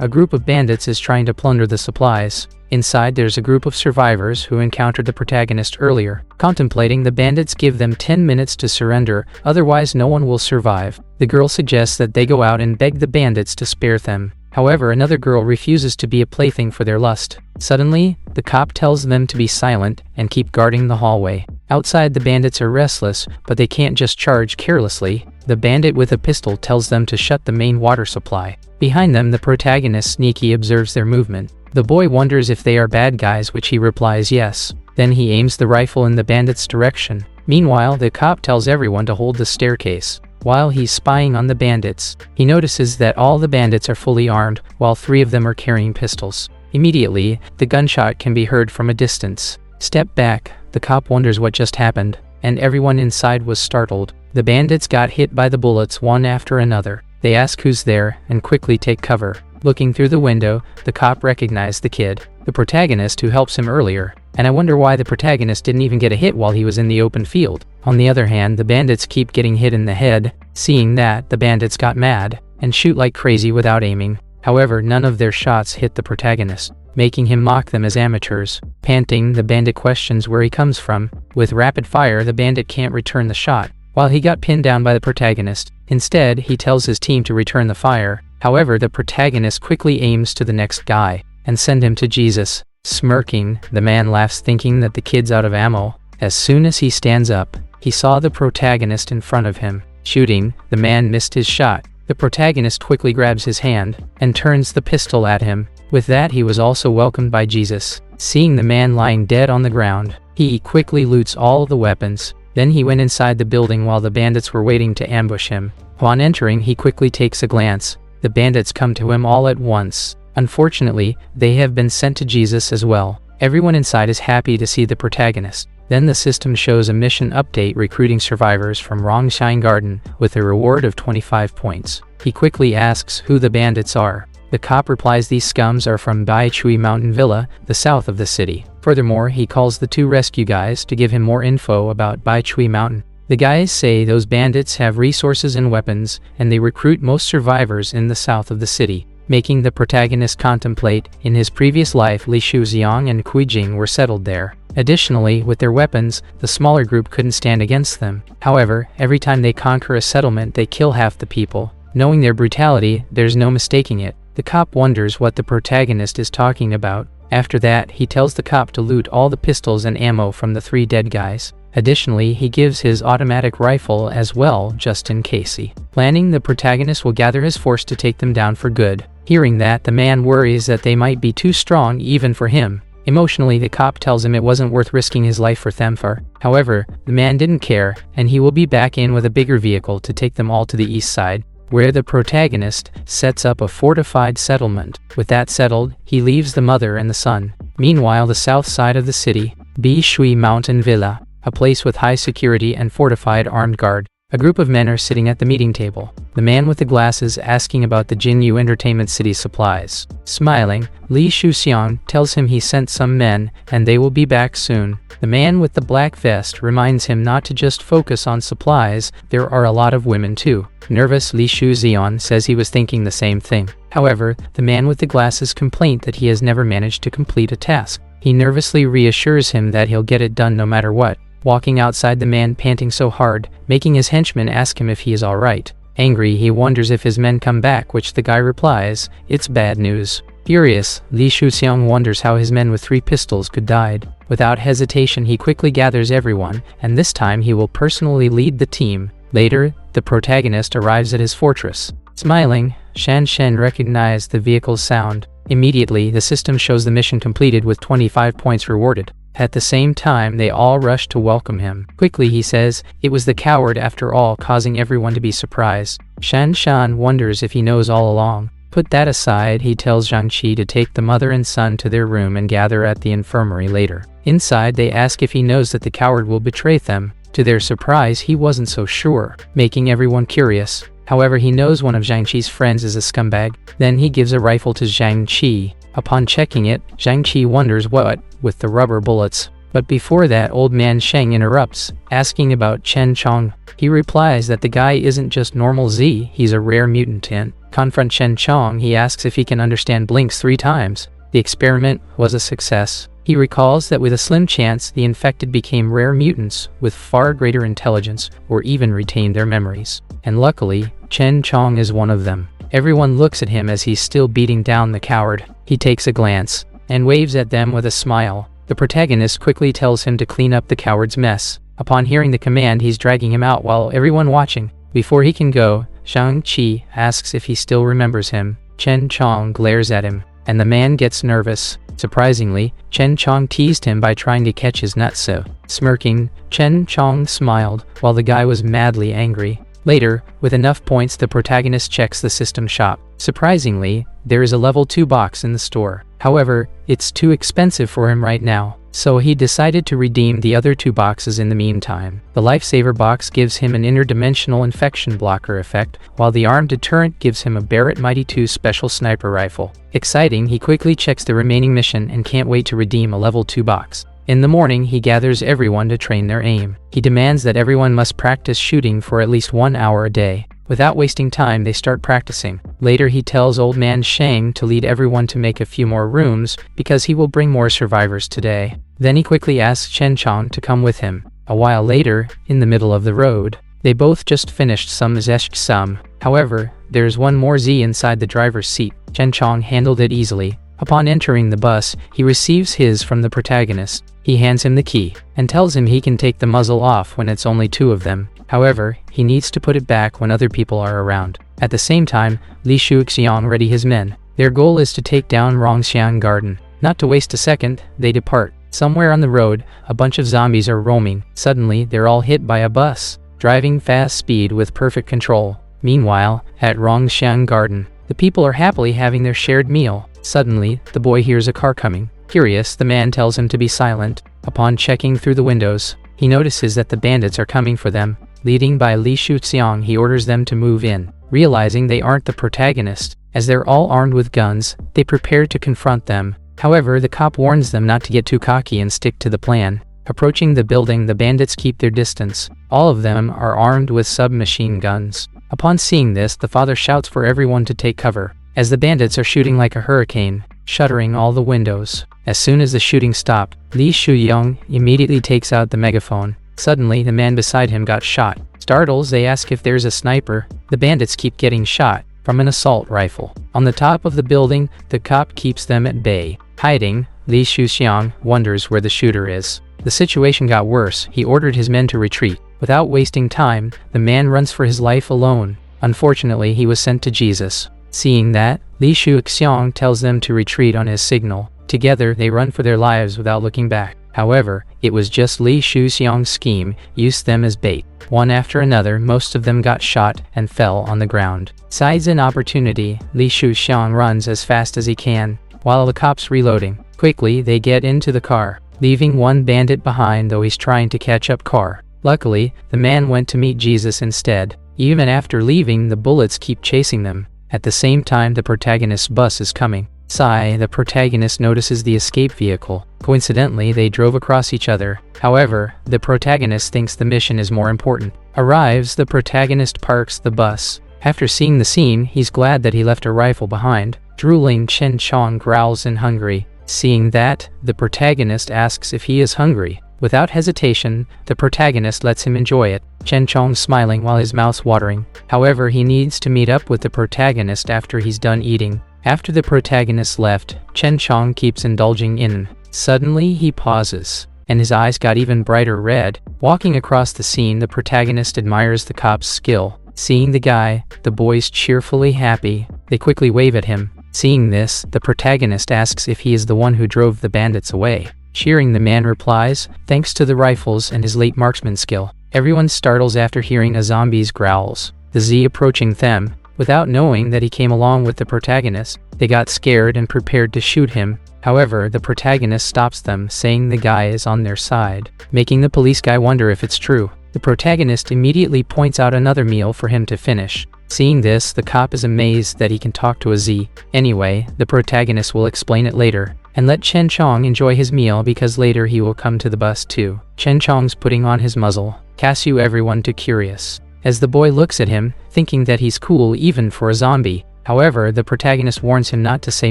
a group of bandits is trying to plunder the supplies. Inside, there's a group of survivors who encountered the protagonist earlier. Contemplating, the bandits give them 10 minutes to surrender, otherwise no one will survive. The girl suggests that they go out and beg the bandits to spare them. However, another girl refuses to be a plaything for their lust. Suddenly, the cop tells them to be silent and keep guarding the hallway. Outside, the bandits are restless, but they can't just charge carelessly. The bandit with a pistol tells them to shut the main water supply. Behind them, the protagonist sneaky observes their movement. The boy wonders if they are bad guys, which he replies yes. Then he aims the rifle in the bandits' direction. Meanwhile, the cop tells everyone to hold the staircase. While he's spying on the bandits, he notices that all the bandits are fully armed, while 3 of them are carrying pistols. Immediately, the gunshot can be heard from a distance. Step back, the cop wonders what just happened, and everyone inside was startled. The bandits got hit by the bullets one after another. They ask who's there, and quickly take cover. Looking through the window, the cop recognized the kid, the protagonist who helps him earlier. And I wonder why the protagonist didn't even get a hit while he was in the open field. On the other hand, the bandits keep getting hit in the head. Seeing that, the bandits got mad and shoot like crazy without aiming. However, none of their shots hit the protagonist, making him mock them as amateurs. Panting, the bandit questions where he comes from. With rapid fire, the bandit can't return the shot, while he got pinned down by the protagonist. Instead, he tells his team to return the fire. However, the protagonist quickly aims to the next guy and send him to Jesus. Smirking, the man laughs thinking that the kid's out of ammo. As soon as he stands up, he saw the protagonist in front of him. Shooting, the man missed his shot. The protagonist quickly grabs his hand and turns the pistol at him. With that, he was also welcomed by Jesus. Seeing the man lying dead on the ground, he quickly loots all the weapons. Then he went inside the building while the bandits were waiting to ambush him. Upon entering, he quickly takes a glance. The bandits come to him all at once. Unfortunately, they have been sent to Jesus as well. Everyone inside is happy to see the protagonist. Then the system shows a mission update recruiting survivors from Rongshine Garden with a reward of 25 points. He quickly asks who the bandits are. The cop replies these scums are from Bai Chui Mountain Villa, the south of the city. Furthermore, he calls the 2 rescue guys to give him more info about Bai Chui Mountain. The guys say those bandits have resources and weapons, and they recruit most survivors in the south of the city, making the protagonist contemplate, in his previous life Li Shuxiang and Kui Jing were settled there. Additionally, with their weapons, the smaller group couldn't stand against them. However, every time they conquer a settlement they kill half the people. Knowing their brutality, there's no mistaking it. The cop wonders what the protagonist is talking about. After that, he tells the cop to loot all the pistols and ammo from the 3 dead guys. Additionally, he gives his automatic rifle as well, just in case. Planning, the protagonist will gather his force to take them down for good. Hearing that, the man worries that they might be too strong even for him. Emotionally, the cop tells him it wasn't worth risking his life for Themfar. However, the man didn't care, and he will be back in with a bigger vehicle to take them all to the east side, where the protagonist sets up a fortified settlement. With that settled, he leaves the mother and the son. Meanwhile, the south side of the city, Bai Chui Mountain Villa, a place with high security and fortified armed guard. A group of men are sitting at the meeting table. The man with the glasses asking about the Jinyu Entertainment City supplies. Smiling, Li Shuxiang tells him he sent some men and they will be back soon. The man with the black vest reminds him not to just focus on supplies, there are a lot of women too. Nervous, Li Shuxiang says he was thinking the same thing. However, the man with the glasses complains that he has never managed to complete a task. He nervously reassures him that he'll get it done no matter what. Walking outside, the man panting so hard, making his henchmen ask him if he is alright. Angry, he wonders if his men come back, which the guy replies, it's bad news. Furious, Li Shuxiang wonders how his men with 3 pistols could died. Without hesitation, he quickly gathers everyone, and this time he will personally lead the team. Later, the protagonist arrives at his fortress. Smiling, Shan Shen recognized the vehicle's sound. Immediately, the system shows the mission completed with 25 points rewarded. At the same time, they all rush to welcome him. Quickly, he says, it was the coward after all, causing everyone to be surprised. Shan Shan wonders if he knows all along. Put that aside, he tells Zhang Qi to take the mother and son to their room and gather at the infirmary later. Inside, they ask if he knows that the coward will betray them. To their surprise, he wasn't so sure, making everyone curious. However, he knows one of Zhang Qi's friends is a scumbag. Then he gives a rifle to Zhang Qi. Upon checking it, Zhang Qi wonders what with the rubber bullets. But before that, old man Sheng interrupts, asking about Chen Chong. He replies that the guy isn't just normal Z, he's a rare mutant. Confront Chen Chong, he asks if he can understand blinks 3 times. The experiment was a success. He recalls that with a slim chance, the infected became rare mutants with far greater intelligence or even retained their memories. And luckily, Chen Chong is one of them. Everyone looks at him as he's still beating down the coward. He takes a glance and waves at them with a smile. The protagonist quickly tells him to clean up the coward's mess. Upon hearing the command, he's dragging him out while everyone watching. Before he can go, Zhang Qi asks if he still remembers him. Chen Chong glares at him, and the man gets nervous. Surprisingly, Chen Chong teased him by trying to catch his nutso. Smirking, Chen Chong smiled, while the guy was madly angry. Later, with enough points, the protagonist checks the system shop. Surprisingly, there is a level 2 box in the store. However, it's too expensive for him right now, so he decided to redeem the other 2 boxes in the meantime. The lifesaver box gives him an interdimensional infection blocker effect, while the armed deterrent gives him a Barrett Mighty 2 special sniper rifle. Exciting, he quickly checks the remaining mission and can't wait to redeem a level 2 box. In the morning, he gathers everyone to train their aim. He demands that everyone must practice shooting for at least 1 hour a day. Without wasting time, they start practicing. Later, he tells old man Sheng to lead everyone to make a few more rooms because he will bring more survivors today. Then he quickly asks Chen Chong to come with him. A while later, in the middle of the road, they both just finished some zesh sum. However, there's one more Z inside the driver's seat. Chen Chong handled it easily. Upon entering the bus, he receives his from the protagonist. He hands him the key and tells him he can take the muzzle off when it's only 2 of them. However, he needs to put it back when other people are around. At the same time, Li Shuxiang ready his men. Their goal is to take down Rongxiang Garden. Not to waste a second, they depart. Somewhere on the road, a bunch of zombies are roaming. Suddenly, they're all hit by a bus, driving fast speed with perfect control. Meanwhile, at Rongxiang Garden, the people are happily having their shared meal. Suddenly, the boy hears a car coming. Curious, the man tells him to be silent. Upon checking through the windows, he notices that the bandits are coming for them. Leading by Li Shuxiang, he orders them to move in. Realizing they aren't the protagonist, as they're all armed with guns, they prepare to confront them. However, the cop warns them not to get too cocky and stick to the plan. Approaching the building, the bandits keep their distance. All of them are armed with submachine guns. Upon seeing this, the father shouts for everyone to take cover, as the bandits are shooting like a hurricane, shuttering all the windows. As soon as the shooting stopped, Li Shuyong immediately takes out the megaphone. Suddenly, the man beside him got shot. Startled, they ask if there's a sniper. The bandits keep getting shot from an assault rifle. On the top of the building, the cop keeps them at bay. Hiding, Li Shuxiang wonders where the shooter is. The situation got worse. He ordered his men to retreat. Without wasting time, the man runs for his life alone. Unfortunately, he was sent to Jesus. Seeing that, Li Shuxiang tells them to retreat on his signal. Together, they run for their lives without looking back. However, it was just Li Shuxiang's scheme used them as bait. One after another, most of them got shot and fell on the ground. Seizing an opportunity, Li Shuxiang runs as fast as he can, while the cops reloading. Quickly, they get into the car, leaving one bandit behind though he's trying to catch up car. Luckily, the man went to meet Jesus instead. Even after leaving, the bullets keep chasing them. At the same time, the protagonist's bus is coming. The protagonist notices the escape vehicle. Coincidentally, they drove across each other. However, the protagonist thinks the mission is more important. Arrives, the protagonist parks the bus. After seeing the scene, he's glad that he left a rifle behind. Drooling, Chen Chong growls in hungry. Seeing that, the protagonist asks if he is hungry. Without hesitation, the protagonist lets him enjoy it. Chen Chong smiling while his mouth's watering. However, he needs to meet up with the protagonist after he's done eating. After the protagonist left, Chen Chong keeps indulging in. Suddenly, he pauses, and his eyes got even brighter red. Walking across the scene, the protagonist admires the cop's skill. Seeing the guy, the boy's cheerfully happy. They quickly wave at him. Seeing this, the protagonist asks if he is the one who drove the bandits away. Cheering, the man replies, thanks to the rifles and his late marksman skill. Everyone startles after hearing a zombie's growls. The Z approaching them, without knowing that he came along with the protagonist. They got scared and prepared to shoot him. However, the protagonist stops them, saying the guy is on their side, making the police guy wonder if it's true. The protagonist immediately points out another meal for him to finish. Seeing this, the cop is amazed that he can talk to a Z. Anyway, the protagonist will explain it later, and let Chen Chong enjoy his meal because later he will come to the bus too. Chen Chong's putting on his muzzle. Casu everyone to curious, as the boy looks at him, thinking that he's cool even for a zombie. However, the protagonist warns him not to say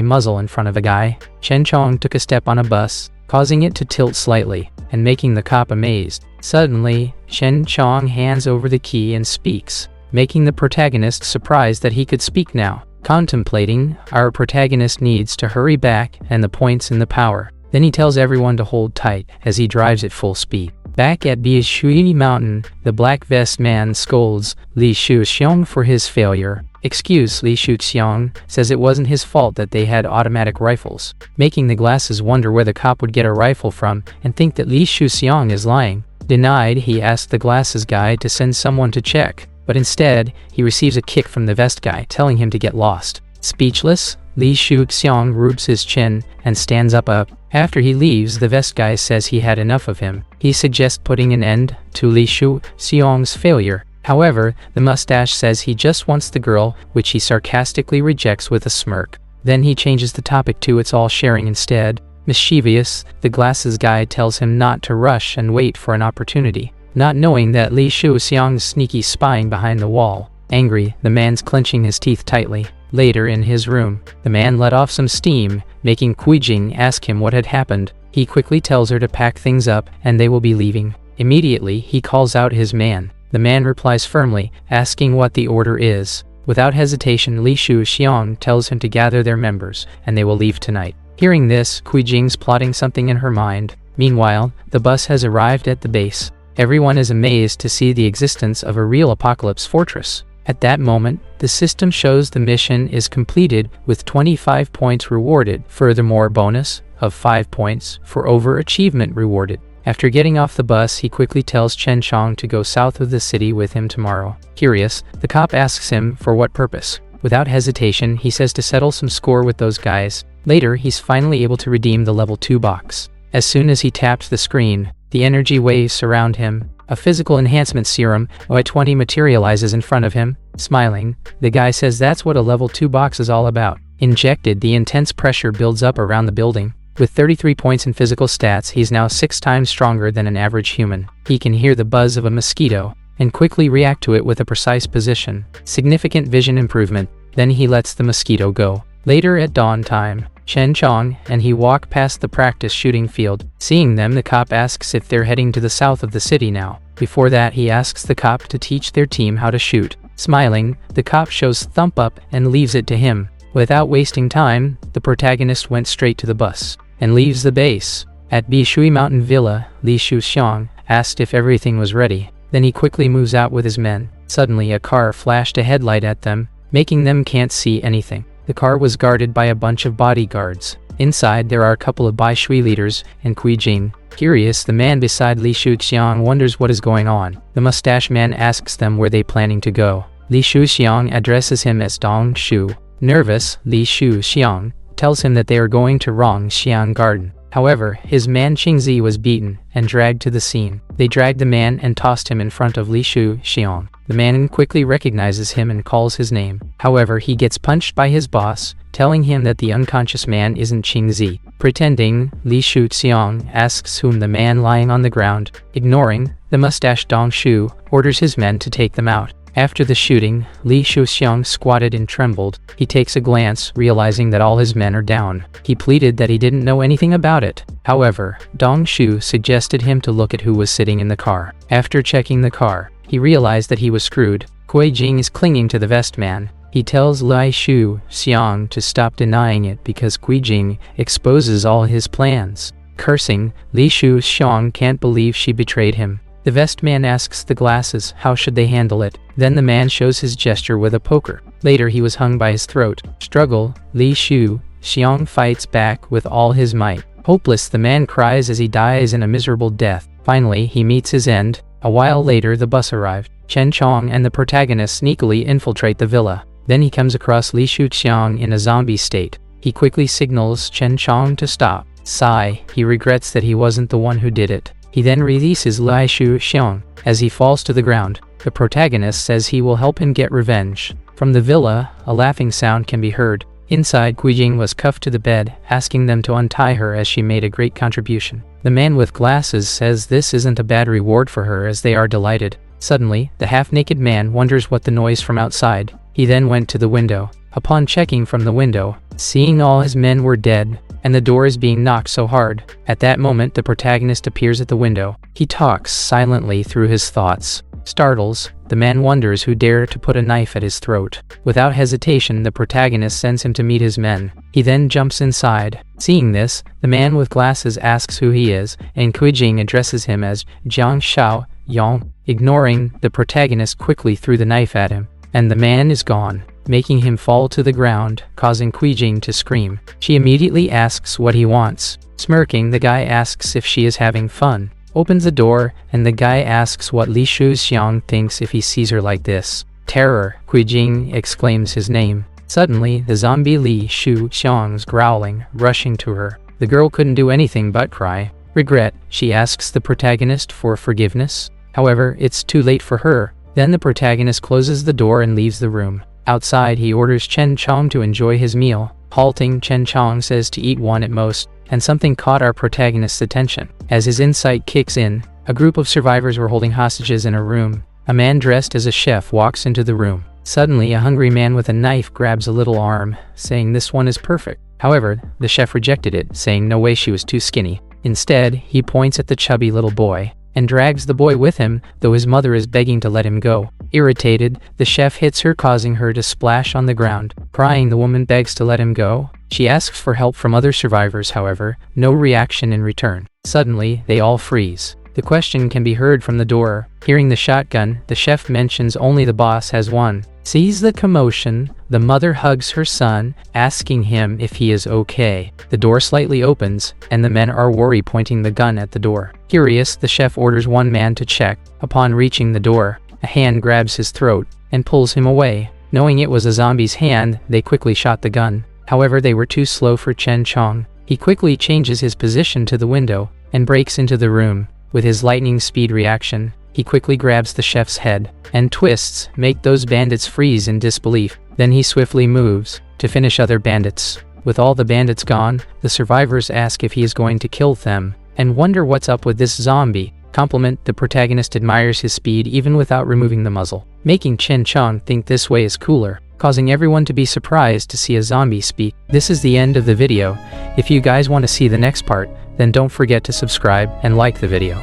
muzzle in front of a guy. Chen Chong took a step on a bus, causing it to tilt slightly, and making the cop amazed. Suddenly, Chen Chong hands over the key and speaks, making the protagonist surprised that he could speak now. Contemplating, our protagonist needs to hurry back and the points in the power. Then he tells everyone to hold tight as he drives at full speed. Back at Bishui Mountain, the black vest man scolds Li Shuxiong for his failure. Excuse, Li Shuxiong says it wasn't his fault that they had automatic rifles, making the glasses wonder where the cop would get a rifle from and think that Li Shuxiong is lying. Denied, he asked the glasses guy to send someone to check, but instead, he receives a kick from the vest guy telling him to get lost. Speechless, Li Shuxiong rubs his chin and stands up. After he leaves, the vest guy says he had enough of him. He suggests putting an end to Li Shuxiong's failure. However, the mustache says he just wants the girl, which he sarcastically rejects with a smirk. Then he changes the topic to it's all sharing instead. Mischievous, the glasses guy tells him not to rush and wait for an opportunity, not knowing that Li Shuxiong's sneaky spying behind the wall. Angry, the man's clenching his teeth tightly. Later in his room, the man let off some steam, making Kuijing ask him what had happened. He quickly tells her to pack things up and they will be leaving. Immediately, he calls out his man. The man replies firmly, asking what the order is. Without hesitation, Li Shuxiong tells him to gather their members, and they will leave tonight. Hearing this, Kuijing's plotting something in her mind. Meanwhile, the bus has arrived at the base. Everyone is amazed to see the existence of a real apocalypse fortress. At that moment, the system shows the mission is completed with 25 points rewarded. Furthermore, bonus of 5 points for overachievement rewarded. After getting off the bus, he quickly tells Chen Chong to go south of the city with him tomorrow. Curious, the cop asks him for what purpose. Without hesitation, he says to settle some score with those guys. Later, he's finally able to redeem the level 2 box. As soon as he taps the screen, the energy waves surround him. A physical enhancement serum, OI-20, materializes in front of him. Smiling, the guy says that's what a level 2 box is all about. Injected, the intense pressure builds up around the building. With 33 points in physical stats, he's now 6 times stronger than an average human. He can hear the buzz of a mosquito and quickly react to it with a precise position. Significant vision improvement. Then he lets the mosquito go. Later at dawn time, Chen Chong and he walk past the practice shooting field. Seeing them, the cop asks if they're heading to the south of the city now. Before that, he asks the cop to teach their team how to shoot. Smiling, the cop shows thumb up and leaves it to him. Without wasting time, the protagonist went straight to the bus and leaves the base. At Bishui Mountain Villa, Li Shuxiong asked if everything was ready. Then he quickly moves out with his men. Suddenly, a car flashed a headlight at them, making them can't see anything. The car was guarded by a bunch of bodyguards. Inside, there are a couple of Bishui leaders and Kuijing. Curious, the man beside Li Shuxiong wonders what is going on. The mustache man asks them where they planning to go. Li Shuxiong addresses him as Dong Shu. Nervous, Li Shuxiong tells him that they are going to Rongxiang Garden. However, his man Qingzi was beaten and dragged to the scene. They dragged the man and tossed him in front of Li Shuxiong. The man quickly recognizes him and calls his name. However, he gets punched by his boss, telling him that the unconscious man isn't Qingzi. Pretending, Li Shuxiong asks whom the man lying on the ground. Ignoring, the mustached Dong Shu orders his men to take them out. After the shooting, Li Shuxiong squatted and trembled. He takes a glance, realizing that all his men are down. He pleaded that he didn't know anything about it. However, Dong Shu suggested him to look at who was sitting in the car. After checking the car, he realized that he was screwed. Kuijing is clinging to the vest man. He tells Li Shuxiong to stop denying it because Kuijing exposes all his plans. Cursing, Li Shuxiong can't believe she betrayed him. The vest man asks the glasses how should they handle it. Then the man shows his gesture with a poker. Later he was hung by his throat. Struggle, Li Shuxiong fights back with all his might. Hopeless, the man cries as he dies in a miserable death. Finally, he meets his end. A while later, the bus arrived. Chen Chong and the protagonist sneakily infiltrate the villa. Then he comes across Li Shuqiang in a zombie state. He quickly signals Chen Chong to stop. Sigh, he regrets that he wasn't the one who did it. He then releases Li Shuqiang. As he falls to the ground, the protagonist says he will help him get revenge. From the villa, a laughing sound can be heard. Inside, Guijing was cuffed to the bed, asking them to untie her as she made a great contribution. The man with glasses says this isn't a bad reward for her, as they are delighted. Suddenly, the half-naked man wonders what the noise from outside. He then went to the window. Upon checking from the window, seeing all his men were dead, and the door is being knocked so hard. At that moment, the protagonist appears at the window. He talks silently through his thoughts. Startles, the man wonders who dared to put a knife at his throat. Without hesitation, the protagonist sends him to meet his men. He then jumps inside. Seeing this, the man with glasses asks who he is, and Guijing addresses him as Jiang Shao Yang. Ignoring, the protagonist quickly threw the knife at him, and the man is gone, making him fall to the ground, causing Guijing to scream. She immediately asks what he wants. Smirking, the guy asks if she is having fun. Opens the door, and the guy asks what Li Shuqiang thinks if he sees her like this. Terror, Guijing exclaims his name. Suddenly, the zombie Li Shuqiang's growling, rushing to her. The girl couldn't do anything but cry. Regret, she asks the protagonist for forgiveness. However, it's too late for her. Then the protagonist closes the door and leaves the room. Outside, he orders Chen Chong to enjoy his meal. Halting, Chen Chong says to eat one at most, and something caught our protagonist's attention. As his insight kicks in, a group of survivors were holding hostages in a room. A man dressed as a chef walks into the room. Suddenly, a hungry man with a knife grabs a little arm, saying this one is perfect. However, the chef rejected it, saying no way, she was too skinny. Instead, he points at the chubby little boy, and drags the boy with him, though his mother is begging to let him go. Irritated, the chef hits her, causing her to splash on the ground. Crying, the woman begs to let him go. She asks for help from other survivors, however, no reaction in return. Suddenly, they all freeze. The question can be heard from the door. Hearing the shotgun, the chef mentions only the boss has one. Sees the commotion, the mother hugs her son, asking him if he is okay. The door slightly opens, and the men are worried, pointing the gun at the door. Curious, the chef orders one man to check. Upon reaching the door, a hand grabs his throat and pulls him away. Knowing it was a zombie's hand, they quickly shot the gun. However, they were too slow for Chen Chong. He quickly changes his position to the window and breaks into the room. With his lightning speed reaction, he quickly grabs the chef's head and twists, make those bandits freeze in disbelief. Then he swiftly moves to finish other bandits. With all the bandits gone, the survivors ask if he is going to kill them and wonder what's up with this zombie. Compliment, the protagonist admires his speed even without removing the muzzle, making Chen Chong think this way is cooler, causing everyone to be surprised to see a zombie speak. This is the end of the video. If you guys want to see the next part, then don't forget to subscribe and like the video.